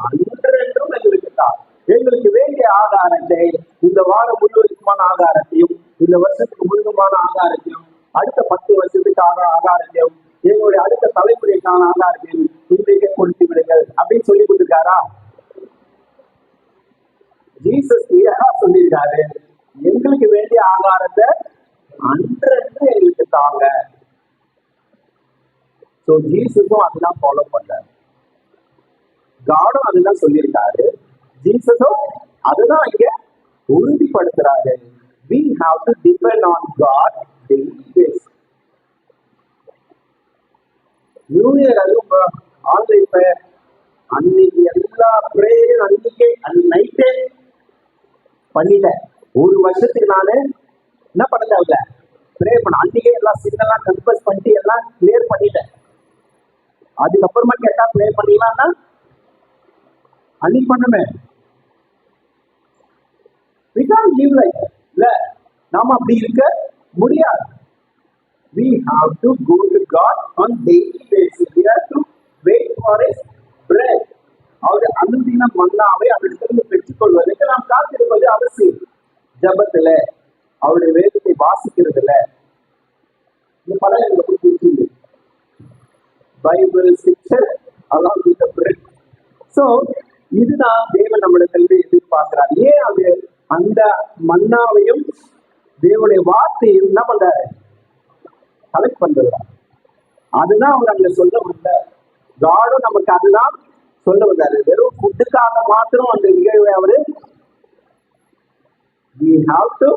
அன்றென்றும் எங்களுக்கு தான். எங்களுக்கு வேண்டிய ஆதாரத்தை இந்த வாரம் முழுவதுமான ஆதாரத்தையும், இந்த வருஷத்துக்கு முழுதுமான ஆதாரத்தையும், அடுத்த 10 வருஷத்துக்கான ஆதாரத்தையும், எங்களுடைய அடுத்த தலைமுறைக்கான ஆதாரத்தையும் இன்றைக்கு கொடுத்து விடுங்கள் அப்படின்னு சொல்லி கொடுத்துருக்காரா? ஜீசஸ் கிளியரா சொல்லியிருக்காரு, எங்களுக்கு வேண்டிய ஆதாரத்தை அன்றென்று எங்களுக்கு தாங்க. சோ ஜீசஸும் அதுதான் ஃபாலோ பண்றாரு, காடும் அதுதான் சொல்லியிருக்காரு, ஜீசஸும் அதுதான் இங்க உறுதிப்படுத்துறாரு. We have to depend on God daily basis. New year அது ஆன்லைன் பிரேயர், அன்னைக்கு எல்லா பிரேயரும் அன்னைக்கே பண்ணிட்டேன். ஒரு வருஷத்துக்கு நானு என்ன பண்ண தேவையில்ல, ப்ரே பண்ண. அன்னைக்கே எல்லாம் சின்னெல்லாம் கன்ஃபஸ் பண்ணிட்டு எல்லாம் கிளியர் பண்ணிட்டேன். அதுக்கப்புறமா கேட்டா ப்ரே பண்ணீங்களான்னா அன்னைக்கு பண்ணுமே. We can't live like that. இல்ல, நாம அப்படி இருக்க முடியாது. We have to go to God on daily basis. We have to wait for His bread. அவருடைய அனுதின மன்னாவை அவரிடத்திலிருந்து பெற்றுக்கொள்வதற்கு நாம் காத்திருப்பது அவசியம். ஜபத்துல அவருடைய வேதத்தை வாசிக்கிறதுல இந்த படம் எனக்கு பிடிச்சிருக்கு. Bible scripture along with the bread. So இதுதான் தேவன் நம்மிடத்திலிருந்து எதிர்பார்க்கிறார். ஏன் அது அந்த மன்னாவையும் தேவனுடைய வார்த்தையும் என்ன பண்றாரு, கலெக்ட் பண்றாரு. அதுதான் அவர் அங்க சொல்ல வந்தார். காடும் நமக்கு அதுதான் சொல்ல வந்தாரு. வெறும் ஃபுட்டுக்காக மாத்திரம் அந்த நிகழ்வை அவரு we have to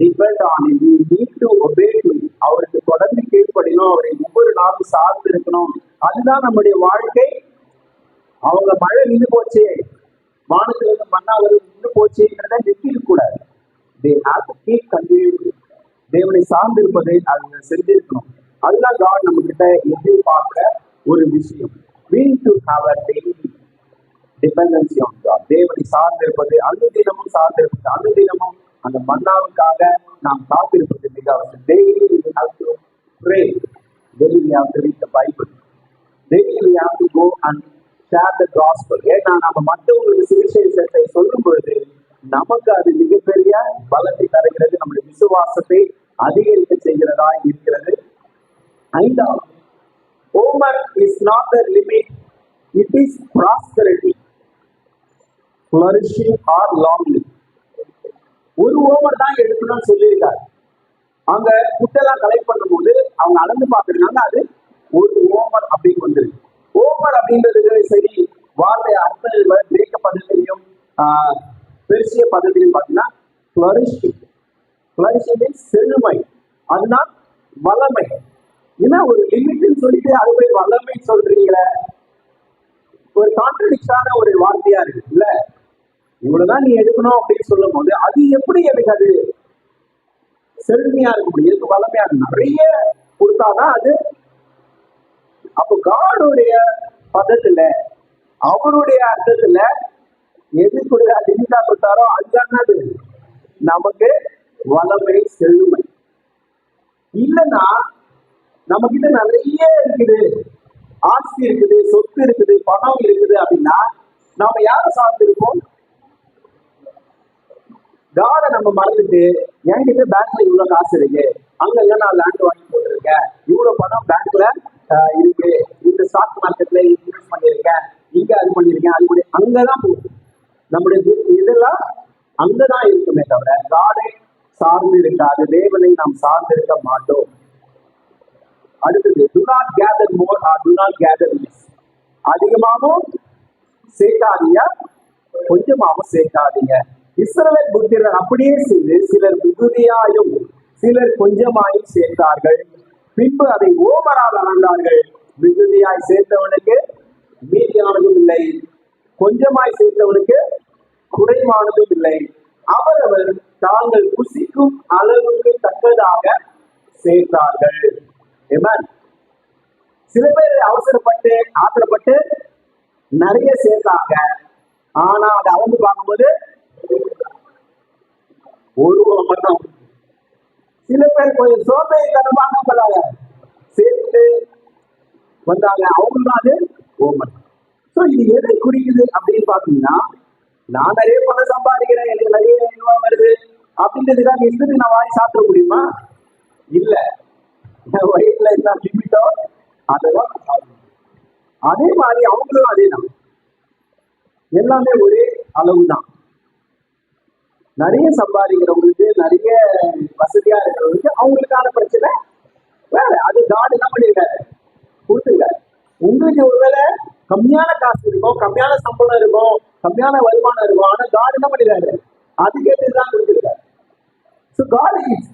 depend on him. We need to obey him. அவருக்கு தொடர்ந்து கீழ்ப்படினோம், அவரை ஒவ்வொரு நாளும் சார்ந்து இருக்கணும். அதுதான் நம்முடைய வாழ்க்கை. அவங்க மழை நின்று போச்சு, வானத்துல இருந்து மண்ணா நின்று போச்சுங்கிறத நிறுத்திக்க கூடாது. they have to keep continuing. தேவனை சார்ந்து இருப்பதை அவங்க செஞ்சிருக்கணும். அதுதான் God நம்ம கிட்ட எதிர்பார்க்கிற ஒரு விஷயம். We need to have a daily dependency on God. தேவனை சார்ந்து இருப்பது, அனுதினமும் சார்ந்து இருப்பது, அனுதினமும் அந்த மன்னாவுக்காக நாம் காத்திருப்பது மிக அவசியம். Daily we have to pray. Daily we have to read the Bible. Daily we have to go and share the gospel. ஏன்னா நம்ம மற்றவங்களுக்கு சுவிசேஷத்தை சொல்லும் பொழுது நமக்கு அது மிகப்பெரிய பலத்தை தருகிறது, நம்முடைய விசுவாசத்தை அதிகரிக்க செய்கிறதா இருக்கிறது. ஐந்தாவது, Homer is not the limit, it is prosperity, flourishing or long living. ஒரு ஓமர் தான் எடுக்கணும்னு சொல்லியிருக்காரு. அங்க குட்டெல்லாம் கலெக்ட் பண்ணும்போது அவங்க அளந்து பார்க்கறதுனால அது ஒரு ஓமர் அப்படின்னு வந்துருக்கு. ஓமர் அப்படின்றது சரி, வார்த்தை அர்த்தம் கிரேக்க பதத்திலையும் பெர்சிய பதத்திலையும் பார்த்தீங்கன்னா ஃப்ளரிஷிங் செழுமை, அதுதான் வளமை. ஏன்னா ஒரு லிமிட்னு சொல்லிட்டு அது போய் வளமை சொல்றீங்களே, ஒரு கான்ட்ரடிக்டான ஒரு வார்த்தையா இருக்கு இல்ல. இவ்வளவுதான் நீ எடுக்கணும் அப்படின்னு சொல்லும் போது அது எப்படி எனக்கு அது செழுமையா இருக்க முடியும், வளமையா இருக்கு. நிறைய கொடுத்தாதான் அது. அப்போ காடுடைய பதத்துல அவருடைய அர்த்தத்துல எது லிமிட்டா கொடுத்தாரோ அதுதான் நமக்கு வளமை செழுமை. இல்லைன்னா நம்ம கிட்ட நிறைய இருக்குது, ஆஸ்தி இருக்குது, சொத்து இருக்குது, பணம் இருக்குது அப்படின்னா நாம யாரை சார்ந்து இருக்கோம்? காடை நம்ம மறந்துட்டு என்கிட்ட பேங்க்ல இவ்வளவு காசு இருக்கு, அங்க நான் லேண்ட் வாங்கி போட்டிருக்கேன், இவ்வளவு பணம் பேங்க்ல இருக்கு, இந்த ஸ்டாக் மார்க்கெட்ல இன்வெஸ்ட் பண்ணிருக்கேன், இங்க அது பண்ணிருக்கேன், அது பண்ணி அங்கதான் போகும். நம்முடைய இதெல்லாம் அங்கதான் இருக்குமே தவிர காடை சார்ந்து இருக்காது. தேவனை நாம் சார்ந்து இருக்க மாட்டோம். அடுத்தது, do not gather more or do not gather less. அதிகமாகவும் சேர்க்காதீங்க, கொஞ்சமாகவும் சேர்க்காதீங்க. இஸ்ரவேல் புத்திரர் அப்படியே செய்து சிலர் மிகுதியாயும் சிலர் கொஞ்சமாயும் சேர்த்தார்கள். பின்பு அதை ஓமரால் அளந்தார்கள். மிகுதியாய் சேர்த்தவனுக்கு மீதியானதும் இல்லை, கொஞ்சமாய் சேர்த்தவனுக்கு குறைவானதும் இல்லை. அவரவர் தாங்கள் புசிக்கும் அளவுக்கு தக்கதாக சேர்த்தார்கள். சில பேர் அவசரப்பட்டு ஆத்திரப்பட்டு நிறைய சேர்த்தாங்க. ஆனா அதை அளந்து பார்க்கும்போது ஒரு மட்டும். சில பேர் கொஞ்சம் சோம்பேறித்தனமாக பண்ணாங்க, சேர்த்து வந்தாங்க, அவங்களும் அது ஓமன். ஸோ இது எதை குறிக்குது அப்படின்னு பாத்தீங்கன்னா, நான் நிறைய பணம் சம்பாதிக்கிறேன், எனக்கு நிறைய ரூபா வருது அப்படின்றதுக்காக இஷ்டத்துக்கு நான் வாங்கி சாப்பிட முடியுமா? இல்ல, வயிற்றுல என்ன லிமிட்டோ அதெல்லாம். அதே மாதிரி அவங்களும் அதேதான், எல்லாமே ஒரே அளவு தான். நிறைய சம்பாதிக்கிறவங்களுக்கு, நிறைய வசதியா இருக்கிறவங்களுக்கு அவங்களுக்கான பிரச்சனை வேற. அது காடு என்ன பண்ணிருக்காரு, கொடுத்துருக்காரு. உங்களுக்கு ஒருவேளை கம்மியான காசு இருக்கும், கம்மியான சம்பளம் இருக்கும், கம்மியான வருமானம் இருக்கும், ஆனா காடு என்ன பண்ணிருக்காரு, அதுக்கேற்றுதான் கொடுத்துருக்காரு. So God is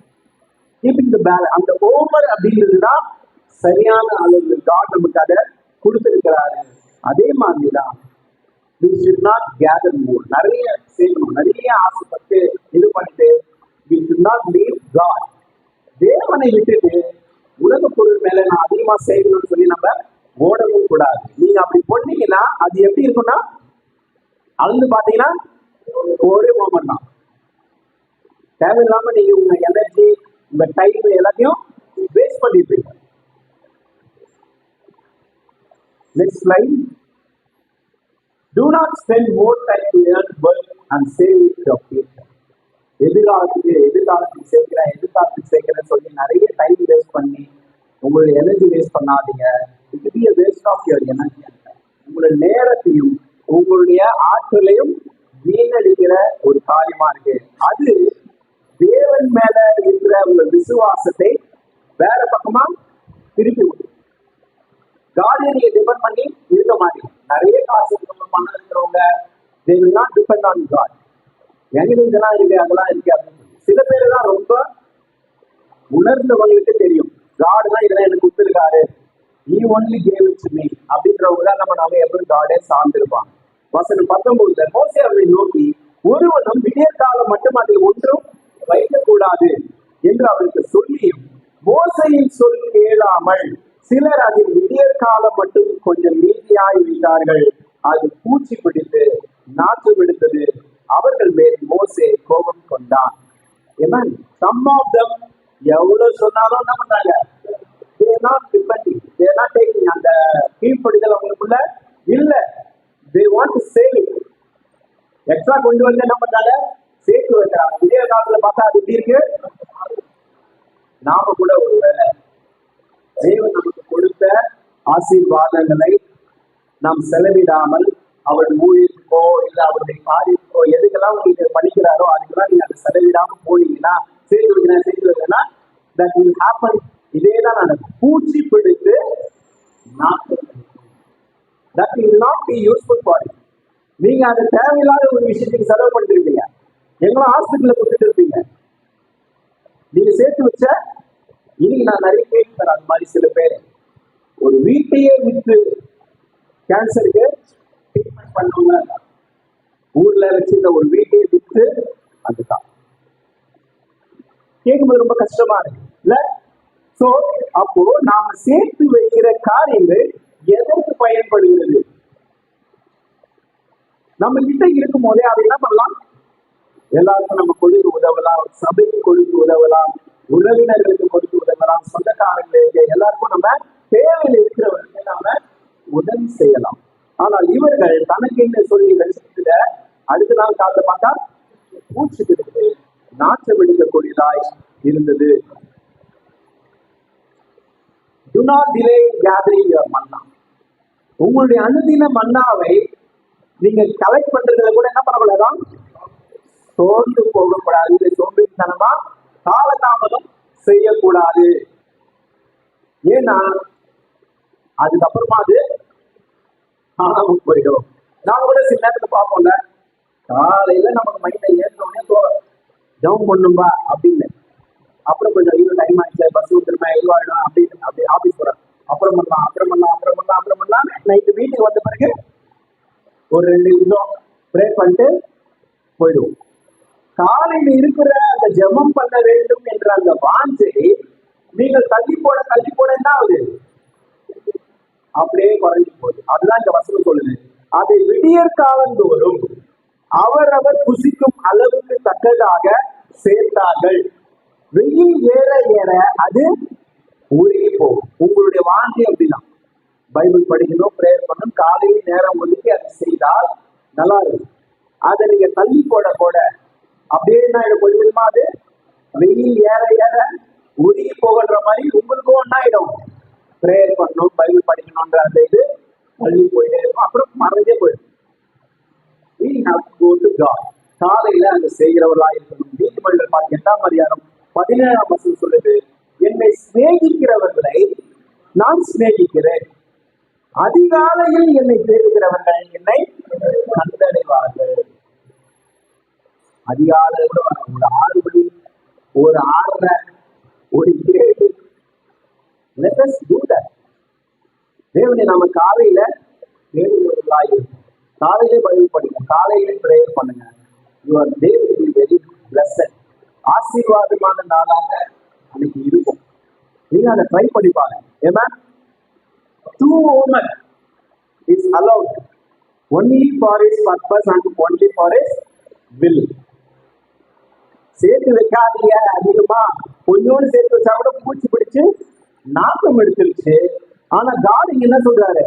keeping the balance. அந்த ஓமர் அப்படின்றதுதான் சரியான அளவு காட் நமக்கு அதை கொடுத்திருக்கிறாரு. அதே மாதிரிதான் we should not gather more. நிறைய செய்யணும், நிறைய ஆசைப்பட்டு இது பண்ணிட்டு we should not leave God. தேவனை விட்டுட்டு உலக பொருள் மேல நான் அதிகமா செய்யணும்னு சொல்லி நம்ம ஓடவும் கூடாது. நீங்க அப்படி பண்ணீங்கன்னா அது எப்படி இருக்கும்னா, அளந்து பாத்தீங்கன்னா ஒரே மோமெண்ட் தான். தேவையில்லாம நீங்க உங்க எனர்ஜி, உங்க டைம் எல்லாத்தையும் வேஸ்ட் பண்ணிருப்பீங்க. Next slide. Do not spend more time to earn wealth and save it your future. எதிர்காலத்துக்கு சேர்க்கிறேன் சொல்லி நிறைய டைம் வேஸ்ட் பண்ணி உங்களுடைய எனர்ஜி வேஸ்ட் பண்ணாதீங்க. It be a waste of your energy. உங்களுடைய நேரத்தையும் உங்களுடைய ஆற்றலையும் வீணடிக்கிற ஒரு காரியமா இருக்கு. அது தேவன் மேல இருக்கிற உங்க விசுவாசத்தை வேற பக்கமா திருப்பி விடும். காடியை நீங்க டிபெண்ட் பண்ணி இருக்க மாட்டீங்க. நிறைய காசு பணம் இருக்கிறவங்க they will not depend on God. எங்க இதெல்லாம் இருக்கு அதெல்லாம் இருக்கு அப்படின்னு சொல்லி சில பேர் தான் ரொம்ப உணர்ந்தவங்களுக்கு தெரியும், காடு தான் இதெல்லாம் எனக்கு கொடுத்துருக்காரு, He only gave it to me அப்படின்றவங்க தான் நம்ம எப்பவும் காடே சார்ந்திருப்பாங்க. வசனம் 19 மோசே அவரை நோக்கி, ஒருவனும் விடியற் காலம் மட்டும் அதில் ஒன்றும் வைக்கக்கூடாது என்று அவருக்கு சொல்லியும் மோசையின் சொல் கேளாமல் சிலர் அதில் விடியற் காலம் மட்டும் கொஞ்சம் நீதியாய் வைத்தார்கள். அது பூச்சி பிடித்து நாற்று விடுத்தது. அவர்கள் மேல் மோசே கோபம் கொண்டான். Some of them எவ்வளவு சொன்னாலும் என்ன பண்றாங்க, they are not depending, they are not taking. அந்த கீழ்ப்படிதல் அவங்களுக்குள்ள இல்ல. they want to save it. Extra கொண்டு வந்து என்ன பண்றாங்க, சேர்த்து வைக்கிறாங்க. விடிய காலத்துல பார்த்தா அது எப்படி இருக்கு. நாம கூட ஒருவேளை தேவன் நமக்கு கொடுத்த ஆசீர்வாதங்களை நாம் செலவிடாமல் அவர் ஊழியத்துக்கோ இல்ல அவருடைய காரியத்துக்கோ எதுக்கெல்லாம் உங்களுக்கு பண்ணிக்கிறாரோ அதுக்கெல்லாம் நீங்க அதை செலவிடாம போனீங்கன்னா, சேர்த்து வைக்கிறேன்னா that will happen. இதேதான் நடக்கும். பூச்சி பிடித்து that will not be useful for you. நீங்க அதை தேவையில்லாத ஒரு விஷயத்துக்கு செலவு பண்ணிருப்பீங்க. எங்களை ஹாஸ்பிட்டல்ல கொடுத்துட்டு இருப்பீங்க. நீங்க சேர்த்து வச்ச இன்னைக்கு நான் நிறைய கேட்கிறேன். அது மாதிரி சில பேர் ஒரு வீட்டையே விட்டு கேன்சருக்கு ட்ரீட்மெண்ட் பண்ணவங்க ஊர்ல வச்சிருந்த ஒரு வீட்டையே விட்டு அதுதான் கேட்கும்போது ரொம்ப கஷ்டமா இருக்கு இல்ல. சோ அப்போ நாம சேர்த்து வைக்கிற காரியங்கள் எதற்கு பயன்படுகிறது? நம்ம கிட்ட இருக்கும் போதே அதை என்ன பண்ணலாம், எல்லாருக்கும் நம்ம கொடுத்து உதவலாம், சபைக்கு கொடுத்து உதவலாம், உறவினர்களுக்கு கொடுத்து உதவலாம், சொந்தக்காரங்களுக்கு எல்லாருக்கும் நம்ம தேவையில் இருக்கிறவர்களுக்கு நாம உதவி செய்யலாம். ஆனால் இவர்கள் தனக்கு என்ன சொல்லி வச்சுக்கிட்ட அடுத்த நாள் காலத்தை பார்த்தா பூச்சி பிடித்து நாற்றம் எடுக்கக்கூடியதாய் இருந்தது. Do not delay gathering your manna. உங்களுடைய அனுதின மன்னாவை நீங்க கலெக்ட் பண்றதுல கூட என்ன பண்ணக்கூடாதான், சோர்ந்து போகக்கூடாது. இதை சோம்பேறித்தனமா காலதாமதம் செய்யக்கூடாது. ஏன்னா அதுக்கப்புறமா அது காணாம போயிடும். நான் கூட சில நேரத்துல பார்ப்போம்ல, காலையில நமக்கு மைண்ட ஏற்றோடனே ஜவுன் பண்ணும்பா அப்படின்னு, அப்புறம் கொஞ்சம் ஐயோ டைம் ஆயிடுச்சு, பஸ் விட்டுருமா எதுவாயிடும் அப்படின்னு அப்படி ஆபீஸ் போறேன், அப்புறம் பண்ணலாம் நைட்டு வீட்டுக்கு வந்த பிறகு ஒரு 2 நிமிஷம் ப்ரே பண்ணிட்டு போயிடுவோம். காலையில இருக்கிற அந்த ஜெபம் பண்ண வேண்டும் என்ற அந்த வாஞ்சை நீங்கள் தள்ளி போட என்ன ஆகுது, அப்படியே குறைஞ்சு போகுது. அதுதான் இந்த வசனம் சொல்லுது. அதை விடியற் காலந்தோறும் அவரவர் புசிக்கும் அளவுக்கு தக்கதாக சேர்த்தார்கள். வெயில் ஏற ஏற அது உருகி போகும். உங்களுடைய வாஞ்சை அப்படிதான். பைபிள் படிக்கணும், பிரேயர் பண்ணணும், காலையில் நேரம் ஒதுக்கி அதை செய்தால் நல்லா இருக்கும். அதை நீங்க தள்ளி போட அப்படியே என்ன ஆயிடும், கொஞ்சமா அது வெயில் ஏற ஏற உருகி போகின்ற மாதிரி உங்களுக்கும் என்ன ஆயிடும், பிரேயர் பண்ணணும், பைபிள் படிக்கணும்ன்ற அந்த இது தள்ளி போயிட்டே இருக்கும், அப்புறம் மறைஞ்சே போயிடும். We have to go to God. காலையில அந்த செய்கிறவர்களா இருக்கணும். நீதிமொழிகள் 8ஆம் அதிகாரம் 17ஆம் வசனம் சொல்லுது, என்னை சிநேகிக்கிறவர்களை நான் சிநேகிக்கிறேன், அதிகாலையில் என்னை தேடுகிறவர்கள் என்னை கண்டடைவார்கள். அதிகாலையில் கூட ஒரு 6 மணி, ஒரு 6:30, ஒரு 7. Let us do that. தேவனை நாம காலையில தேடுகிறவர்களாயிருக்கும். காலையிலே பைபிள் படிங்க, காலையிலே பிரேயர் பண்ணுங்க. Your day will be very blessed. ஆசீர்வாதமான நாளாக அன்னைக்கு இருக்கும். நீங்க அதை ட்ரை பண்ணி பாருங்க. ஏன்னா 2 women is allowed only for his purpose and only for his will. சேர்த்து வைக்காதீங்க அதிகமா. கொஞ்சோடு சேர்த்து வச்சா கூட பூச்சி பிடிச்சு நாக்கம் எடுத்துருச்சு. ஆனா காட் இங்க என்ன சொல்றாரு,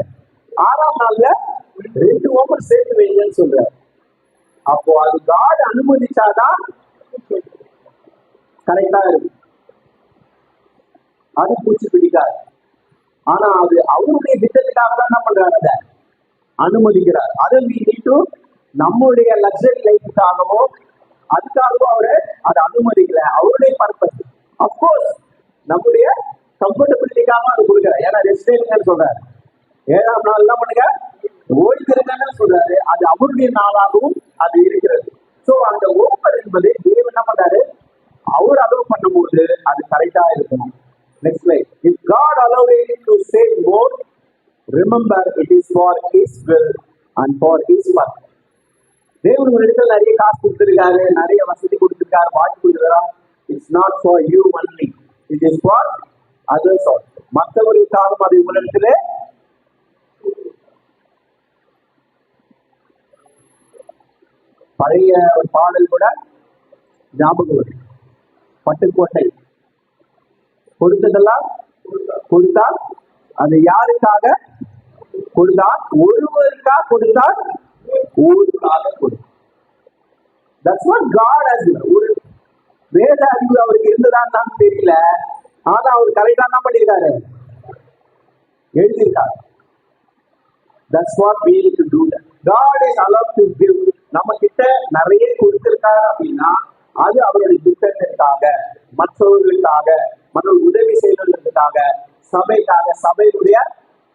6ஆம் நாள்ல 2 women சேர்த்து வைங்கன்னு சொல்றாரு. அப்போ அது காட் அனுமதிச்சாதான் கரெக்டா இருக்கும். அது பூச்சி பிடிக்காது. ஆனா அது அவருடைய திட்டத்துக்காக தான் என்ன பண்றாரு, அதை அனுமதிக்கிறார். அதை மீட்டு நம்முடைய லக்ஸரி லைஃபுக்காகவோ அதுக்காகவோ அவரு அதை அனுமதிக்கல. அவருடைய பர்பஸ் அப்கோர்ஸ் நம்முடைய கம்ஃபர்டபிலிட்டிக்காக அது கொடுக்குறாரு. ஏன்னா ரெஸ்ட் எடுங்கன்னு சொல்றாரு. 7ஆம் நாள் என்ன பண்ணுங்க, ஓய்ந்திருங்கன்னு சொல்றாரு. அது அவருடைய நாளாகவும் அது இருக்கிறது. சோ அந்த ஓப்பர் என்பது தேவன் என்ன பண்றாரு, அவர் அலோவ் பண்ணும்போது அது கரெக்டா இருக்கணும். Next slide. If God allowed him to say more, remember it is for his will and for his purpose. தேவன் ஒரு இடத்துல நிறைய காசு கொடுத்திருக்காரு, நிறைய வசதி கொடுத்திருக்காரு, வாய்ப்பு கொடுத்திருக்காரு. It's not for you only. It is for others also. மற்றவர்களுக்காக அது உங்களிடத்திலே பழைய ஒரு பாடல் கூட ஞாபகம் வரும். பட்டுக்கோட்டை கொடுத்ததெல்லாம் கொடுத்தால் அது யாருக்காக கொடுத்தால், ஒருவருக்காக கொடுத்தால் ஊருக்காக கொடுத்தார். That's what God has done. ஒரு வேத அறிவு அவருக்கு இருந்ததான்னு தெரியல. ஆனா அவர் கரெக்டா என்ன பண்ணிருக்காரு, எழுதியிருக்காரு. That's what we need to do. God is allowed to give. நம்ம கிட்ட நிறைய கொடுத்திருக்காரு அப்படின்னா அது அவருடைய திட்டத்திற்காக, மற்றவர்களுக்காக, மற்ற உதவி செய்வதற்காக, சபைக்காக, சபையுடைய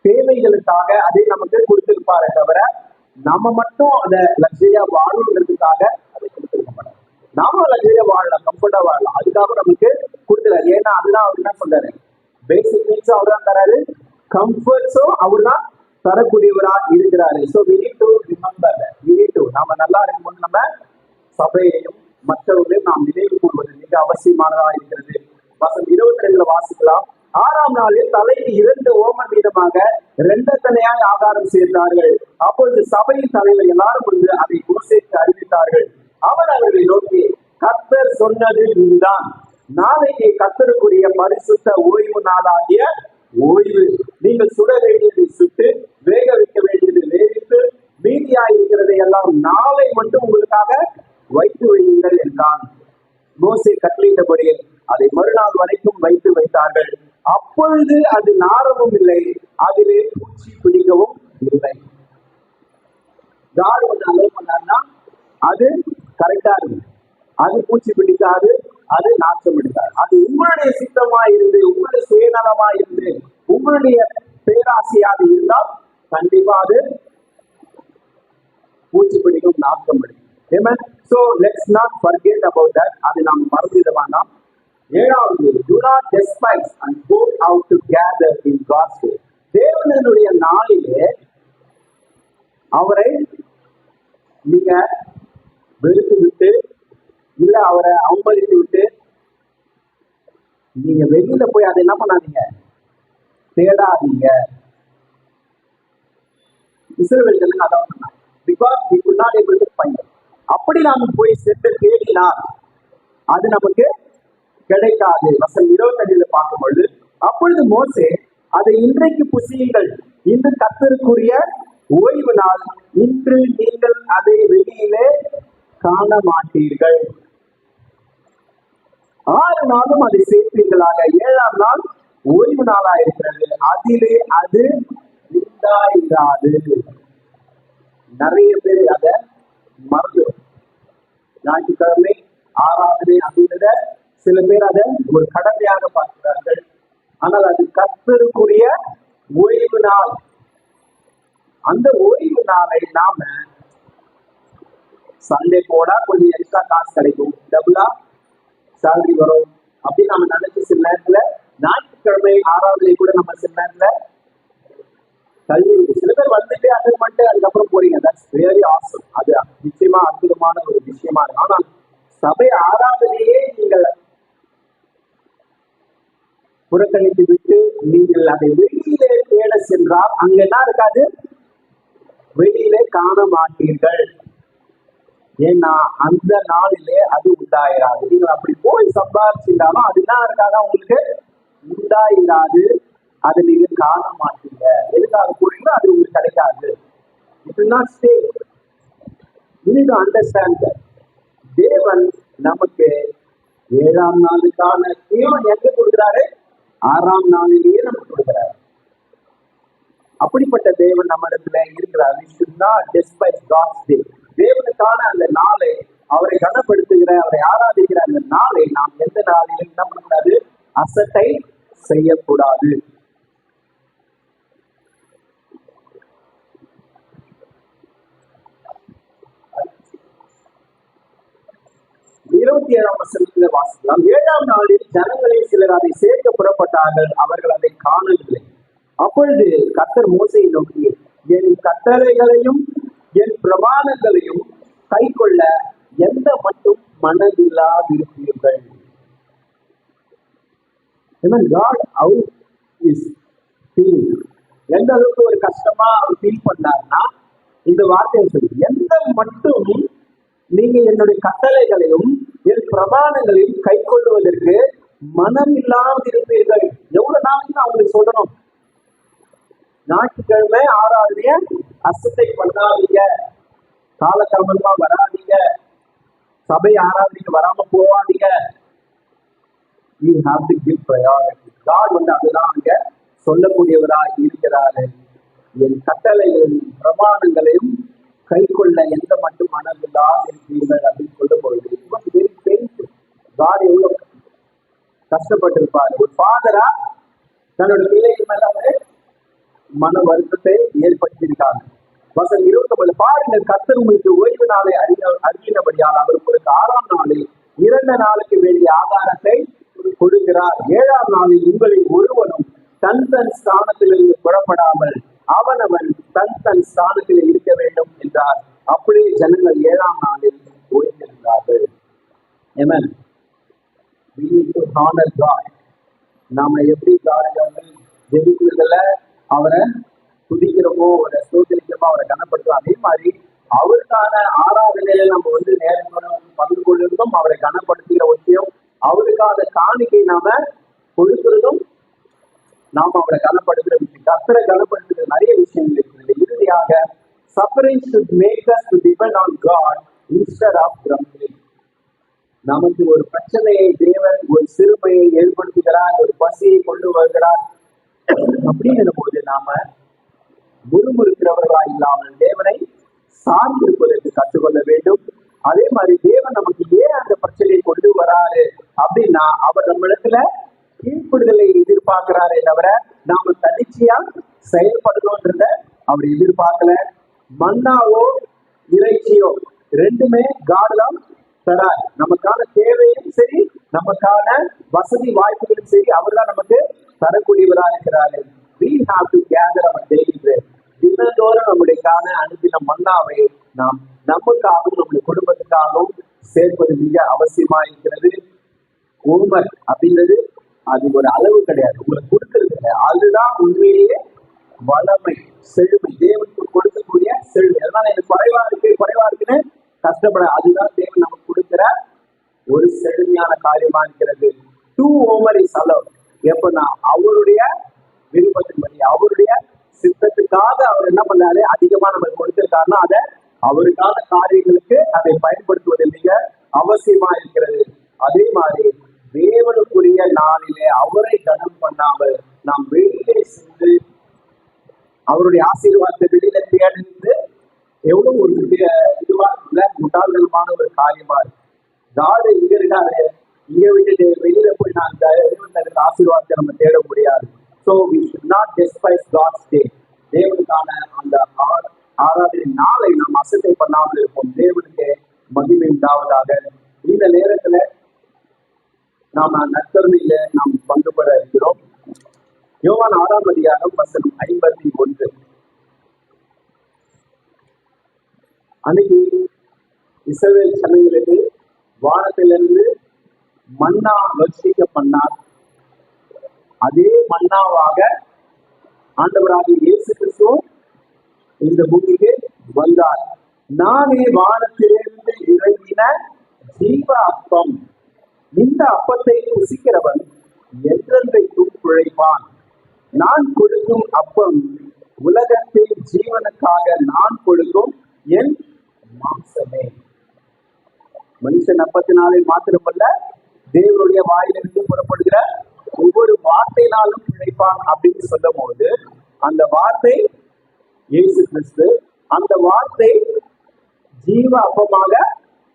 தேவைகளுக்காக அதை நமக்கு கொடுத்திருப்பாரே தவிர நம்ம மட்டும் அதை லக்ஸரியா வாழணுங்கிறதுக்காக அதை கொடுத்திருக்க மாட்டோம். நாம லக்ஸரியா வாழலாம், கம்ஃபர்டா வாழலாம், அதுக்காக நமக்கு கொடுத்துறாரு. ஏன்னா அதுதான் அவர் என்ன சொல்றாரு, பேசிக் நீட்ஸும் அவர் தான் தராரு, கம்ஃபர்ட்ஸும் அவர் தான் தரக்கூடியவரா இருக்கிறாரு. So we need to remember that. We need to நாம நல்லா இருக்கும்போது நம்ம சபையையும் மற்றவர்களையும் நாம் நினைவு கூறுவது மிக அவசியமானதா இருக்கிறது. வசனம் 22 வாசிக்கலாம். 6ஆம் நாளில் தலைக்கு 2 ஓமர் வீதமாக 2 தனையாய் ஆகாரம் சேர்த்தார்கள். அப்பொழுது சபையின் தலைவர் எல்லாரும் வந்து அதை மோசேக்கு அறிவித்தார்கள். அவர் அவர்களை நோக்கி, கர்த்தர் சொன்னது இதுதான், நாளைக்கு கர்த்தருக்குரிய பரிசுத்த ஓய்வு நாளாகிய ஓய்வு. நீங்கள் சுட வேண்டியதை சுட்டு, வேக வைக்க வேண்டியது வேவித்து, மீதியாயிருக்கிறதை எல்லாம் நாளை மட்டும் உங்களுக்காக வைத்து வையுங்கள் என்றான். மோசே கட்டளையிட்டபடி அதை மறுநாள் வரைக்கும் வைத்து வைத்தார்கள். அப்பொழுது அது நாரவும் இல்லை, அதிலே பூச்சி பிடிக்கவும் இல்லை. காட் ஒன்று அலோவ் பண்ணாருன்னா அது கரெக்டா இருக்கும், அது பூச்சி பிடிக்காது, அது நாற்றம் எடுக்காது. அது உங்களுடைய சித்தமா இருந்து, உங்களுடைய சுயநலமா இருந்து, உங்களுடைய பேராசையாக இருந்தால் கண்டிப்பா அது பூச்சி பிடிக்கும், நாற்றம் எடுக்கும். Amen. So let's not forget about that. அதை நாம் மறந்துவிட வேண்டாம். 7வது, do not despise and go out to gather in God's day. தேவனுடைய நாளிலே அவரை நீங்க வெறுத்து விட்டு, இல்ல அவரை அவமதித்து விட்டு நீங்க வெளியில போய் அதை என்ன பண்ணாதீங்க, தேடாதீங்க. இஸ்ரவேல் ஜனங்க அதான் சொன்னாங்க, because we could not able to find it. அப்படி நாம போய் சென்று தேடினால் அது நமக்கு கிடைக்காது. வசனம் 25 பார்க்கும்பொழுது, அப்பொழுது மோசே, அதை இன்றைக்கு புசியுங்கள், இன்று கர்த்தருக்குரிய ஓய்வு நாள், இன்று நீங்கள் அதை வெளியிலே காண மாட்டீர்கள். 6 நாளும் அதை சேர்ப்பீர்களாக. 7ஆம் நாள் ஓய்வு நாளா இருக்கிறது, அதிலே அது உண்டாயிராது. நிறைய பேர் அதை மறந்து ஞாயிற்றுக்கிழமை ஆராதனை அப்படின்றத சில பேர் அதை ஒரு கடமையாக பார்க்கிறார்கள். ஆனால் அது கர்த்தருக்குரிய ஓய்வு நாள். அந்த ஓய்வு நாளை நாம சண்டே போனா கொஞ்சம் எக்ஸ்ட்ரா காசு கிடைக்கும், டபுளா சேலரி வரும் அப்படின்னு நம்ம நினைச்சு சில நேரத்துல ஞாயிற்றுக்கிழமை ஆராதனை கூட நம்ம சில நேரத்துல தள்ளி விடு. சில பேர் வந்துட்டு அட்டன் பண்ணிட்டு அதுக்கப்புறம் போறீங்க. That's really awesome. அது நிச்சயமா அற்புதமான ஒரு விஷயமா இருக்கு. ஆனால் சபை ஆராதனையே நீங்கள் புறக்கணித்து விட்டு நீங்கள் அதை வெளியிலே தேட சென்றால் அங்க என்ன இருக்காது? வெளியிலே காண மாட்டீர்கள். ஏன்னா அந்த நாளிலே அது உண்டாயிராது. நீங்கள் அப்படி போய் சம்பாதிச்சிருந்தாலும் அது என்ன இருக்காது? உங்களுக்கு உண்டாயிராது. அதை நீங்க காண மாட்டீங்க. எதுக்காக போறீங்களோ அது உங்களுக்கு கிடைக்காது. It will not stay. You need to understand that. தேவன் நமக்கு 7ஆம் நாளுக்கான தீவன் எங்க கொடுக்கிறாரு? 6ஆம் நாளிலேயே நமக்கு கொடுக்கிறாரு. அப்படிப்பட்ட தேவன் நம்ம இடத்துல இருக்கிறார். We should not despise God's day. தேவனுக்கான அந்த நாளை, அவரை கனப்படுத்துகிற, அவரை ஆராதிக்கிற அந்த நாளை நாம் எந்த நாளிலும் என்ன பண்ணக்கூடாது? அசட்டை செய்யக்கூடாது. இருபத்தி 7ஆம் வசனத்துல வாசிக்கலாம். 7ஆம் நாளில் ஜனங்களில் சிலர் அதை சேர்க்க புறப்பட்டார்கள். அவர்கள் அதை காணவில்லை. அப்பொழுது கர்த்தர் மோசேயை நோக்கி, என் கட்டளைகளையும் என் பிரமாணங்களையும் கை கொள்ள எந்த மட்டும் மனதில்லாதிருப்பீர்கள். எந்த அளவுக்கு ஒரு கஷ்டமா அவர் ஃபீல் பண்ணார்னா இந்த வார்த்தையை சொல்லி, எந்த மட்டும் நீங்க என்னுடைய கட்டளைகளையும் என் பிரமாணங்களையும் கை கொள்வதற்கு மனம் இல்லாமல் இருப்பீர்கள். எவ்வளவு நாளைக்கு அவங்களுக்கு சொல்லணும்? ஞாயிற்றுக்கிழமை ஆராதனைய அசட்டை பண்ணாதீங்க, காலக்கிரமமா வராதீங்க, சபை ஆராதனைக்கு வராம போவாதீங்க. You have to give priority. God அதுதான் அங்க சொல்லக்கூடியவராய் இருக்கிறாரு. என் கட்டளைகளையும் பிரமாணங்களையும் கை கொள்ள எந்த மட்டும் மனதில்லாமல் இருப்பீர்கள் அப்படின்னு சொல்லும் பொழுது God எவ்வளவு கஷ்டப்பட்டிருப்பாரு. ஒரு ஃபாதரா தன்னோட பிள்ளைக்கு மேல மன வருத்தத்தை ஏற்படுத்தியிருக்காங்க. வசனம் 29, பாருங்கள், கர்த்தர் உங்களுக்கு ஓய்வு நாளை அறிவினபடியால் அவர் உங்களுக்கு 6ஆம் நாளில் 2 நாளுக்கு வேண்டிய ஆகாரத்தை கொடுக்கிறார். 7ஆம் நாளில் உங்களில் ஒருவனும் தன் தன் ஸ்தானத்திலிருந்து புறப்படாமல் அவனவன் தன் தன் ஸ்தானத்தில் இருக்க வேண்டும் என்றார். அப்படியே ஜனங்கள் 7ஆம் நாளில் ஓய்ந்திருந்தார்கள். Amen. We need to honor God. நாம எப்படி காரியங்கள் ஜெபிக்கிறதுல அவரை துதிக்கிறோமோ, அவரை ஸ்தோத்திரிக்கிறோமோ, அவரை கனப்படுத்துவோம். அதே மாதிரி அவருக்கான ஆராதனையில நம்ம நேரம் பங்கு கொள்ளுறதும், அவரை கனப்படுத்துகிற விஷயம், அவருக்கான காணிக்கை நாம கொடுக்கிறதும், நாம அவரை கனப்படுத்துகிற விஷயம், கர்த்தரை கனப்படுத்துகிற நிறைய விஷயங்கள் இருக்கிறது. இறுதியாக suffering should make us to depend on God instead of grumbling. நமக்கு ஒரு பிரச்சனையை தேவன் ஒரு சிறுமையை ஏற்படுத்துகிறார், ஒரு பசியை கொண்டு வருகிறார் அப்படிங்கிற போது நாம முறுமுறுக்கிறவர்களா இல்லாமல் தேவனை சார்ந்திருப்பதற்கு கற்றுக்கொள்ள வேண்டும். அதே மாதிரி தேவன் நமக்கு ஏன் அந்த பிரச்சனையை கொண்டு வராரு அப்படின்னா, அவர் நம்ம இடத்துல கீழ்ப்படுதலை எதிர்பார்க்கிறாரே தவிர நாம தனிச்சையா செயல்படணும்ன்றத அவர் எதிர்பார்க்கல. மன்னாவோ இறைச்சியோ ரெண்டுமே காடுதான் தரார். நமக்கான தேவையும் சரி, நமக்கான வசதி வாய்ப்புகளும் சரி, அவர் தான் நமக்கு தரக்கூடியவராக இருக்கிறாரு. We have to gather our daily bread. தினந்தோறும் நம்முடையக்கான அனுப்பின மன்னாவை நாம் நமக்காகவும் நம்முடைய குடும்பத்துக்காகவும் சேர்ப்பது மிக அவசியமா இருக்கிறது. ஓமர் அப்படின்றது அது ஒரு அளவு கிடையாது, உங்களுக்கு கொடுக்கிறது கிடையாது. அதுதான் உண்மையிலேயே வளமை, செழுமை, தேவனுக்கு கொடுக்கக்கூடிய செழுமை. அதனால எனக்கு குறைவா இருக்குன்னு கஷ்டப்பட, அதுதான் தேவன் நமக்கு கொடுக்கிற ஒரு செழுமையான காரியமா இருக்கிறது. 2 ஓமர் இஸ் அலோவ். எப்பன்னா அவருடைய விருப்பத்தின்படி, அவருடைய சித்தத்துக்காக அவர் என்ன பண்ணாரு, அதிகமா நமக்கு கொடுத்திருக்காருன்னா அதை அவருக்கான காரியங்களுக்கு அதை பயன்படுத்துவது மிக அவசியமா இருக்கிறது. அதே மாதிரி தேவனுக்குரிய நாளிலே அவரை கனம் பண்ணாமல் நாம் வெளியே சென்று அவருடைய ஆசீர்வாதத்தை வெளியில தேடிந்து எவ்வளவு ஒரு இதுவா இருக்குல்ல, முட்டாள்தனமான ஒரு காரியமா இருக்கு. காடு இங்க இருக்காரு, இங்க விட்டுட்டு வெளியில போய் நான் தேவனுக்கு ஆசீர்வாதத்தை நம்ம தேட முடியாது. So we should not despise God's day. தேவனுக்கான அந்த ஆராதனை நாளை நாம் அசட்டை பண்ணாமல் இருப்போம். தேவனுக்கு மகிமை உண்டாவதாக. இந்த நேரத்துல நாம நற்கருணையில நாம் பங்கு பெற இருக்கிறோம். யோவான் 6ஆம் அதிகாரம் வசனம் 51. அன்னைக்கு இஸ்ரவேல் ஜனங்களுக்கு வானத்திலிருந்து மன்னா வர்ஷிக்க பண்ணார். அதே மன்னாவாக ஆண்டவராகிய இயேசு கிறிஸ்துவும் இந்த பூமிக்கு வந்தார். நானே வானத்திலிருந்து இறங்கின ஜீவ அப்பம், இந்த அப்பத்தை புசிக்கிறவன் என்றென்றைக்கும் பிழைப்பான். நான் கொடுக்கும் அப்பம் உலகத்தின் ஜீவனுக்காக நான் கொடுக்கும் என் மாம்சமே. மனுஷன் அப்பத்தினாலே மாத்திரமல்ல, தேவனுடைய வாயிலிருந்து புறப்படுகிற ஒவ்வொரு வார்த்தையினாலும் பிழைப்பான் அப்படின்னு சொல்லும் போது, அந்த வார்த்தை இயேசு கிறிஸ்து, அந்த வார்த்தை ஜீவ அப்பமாக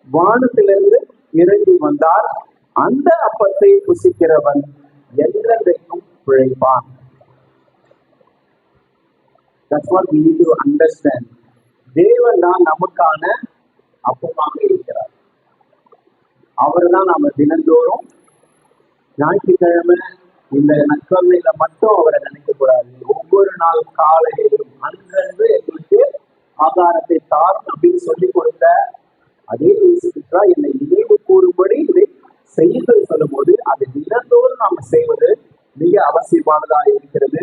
வானத்திலிருந்து இறங்கி வந்தார். அந்த அப்பத்தை புசிக்கிறவன் என்றென்றைக்கும் பிழைப்பான். That's what we need to understand. தேவன் தான் நமக்கான அப்பமாக இருக்கிறார். அவர் தான் நம்ம தினந்தோறும், ஞாயிற்றுக்கிழமை இந்த நற்கருணையில மட்டும் அவரை நினைக்க கூடாது. ஒவ்வொரு நாள் காலையிலும் அன்றன்று எங்களுக்கு ஆகாரத்தை தார் அப்படின்னு சொல்லி கொடுத்த அதே இயேசுகிறிஸ்து என்னை நினைவு கூறும்படி இதை செய்யுங்கள் சொல்லும் போது, அதை தினந்தோறும் நாம் செய்வது மிக அவசியமானதாக இருக்கிறது.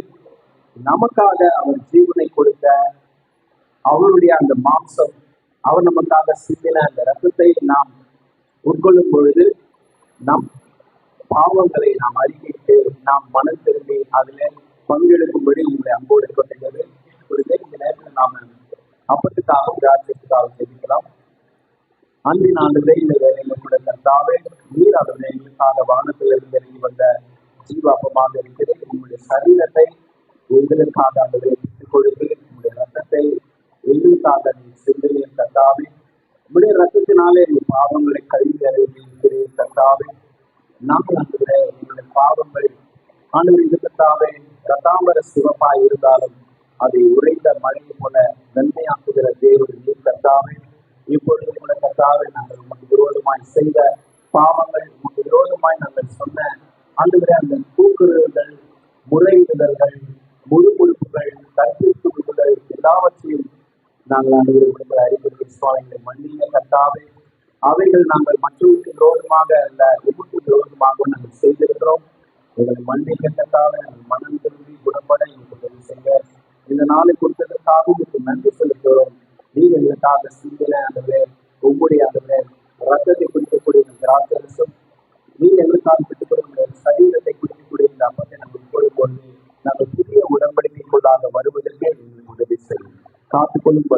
நமக்காக அவர் ஜீவனை கொடுத்த அவருடைய அந்த மாம்சம், அவர் நமக்காக சிந்தின அந்த ரத்தத்தை நாம் உட்கொள்ளும் பொழுது நம் பாவங்களை நாம் அறிவித்து நாம் மனம் திரும்பி அதில் பங்கெடுக்கும்படி உங்களை அன்போடு கொண்டிருக்கிறது. இந்த நேரத்தில் நாம் அப்பத்துக்காகவும் ராஜ்யத்துக்காகவும் தெரிவிக்கலாம். அன்பின் ஆண்டுகளே, இந்த வேலையில கூட கர்த்தாவே, நீர் அவர்கள் எங்களுக்காக வானத்திலிருந்து இறங்கி வந்த ஜீவாப்பமாக இருக்கிறது. உங்களுடைய சரீரத்தை எங்களுக்காக அவர்களை விட்டுக் கொடுத்து, உங்களுடைய ரத்தத்தை எங்களுக்காக நீ சிந்தினீர் கர்த்தாவே. உங்களுடைய ரத்தத்தினாலே எங்கள் பாவங்களை கழுவி அறிவிக்கிறேன் கர்த்தாவே. நாங்கள் ஆண்டுகளே, எங்களுடைய பாவங்கள் ஆண்டுகளின் கர்த்தாவே ரத்தாம்பர சிவப்பாய் இருந்தாலும் அதை உறைந்த மழையை போல நன்மையாக்குகிற தேவன் நீர் கர்த்தாவே. இப்பொழுது கூட கர்த்தாவே, நாங்கள் உமக்கு விரோதமாய் செய்த பாவங்கள், உமக்கு விரோதமாய் நாங்கள் சொன்ன ஆண்டுகிற அந்த கூக்குரல்கள், முறையிடுதல்கள், முழுமுழுப்புகள், கற்பிப்புகள் எல்லாவற்றையும் நாங்கள் ஆண்டுகிற அறிவுரை சுவாமிகளை மன்னிய கர்த்தாவே. அவைகள் நாங்கள் மற்றவருக்கு விரோதமாக அல்ல, உமக்கு விரோதமாக நாங்கள் செய்திருக்கிறோம். எங்களை மன்னிக்க கர்த்தாவே. நாங்கள் மனம் திரும்பி குணப்பட எங்களுக்கு உதவி செய்ய இந்த நாளை கொடுத்ததற்காக உங்களுக்கு நன்றி செலுத்துகிறோம். நீர் எங்களுக்காக சிந்தின ஆண்டவரே, உங்களுடைய ஆண்டவரே ரத்தத்தை குடிக்கக்கூடிய இந்த திராட்சரசம், நீர் எங்களுக்காக விட்டுக்கூடிய சரீரத்தை குடிக்கக்கூடிய இந்த அப்பத்தை நாங்கள் கொடுப்பொழுது நாங்கள் புதிய உடன்படிக்கைக்குள்ளாக வருவதற்கே எங்களுக்கு உதவி செய்யும். காத்துக்கொள்ளும்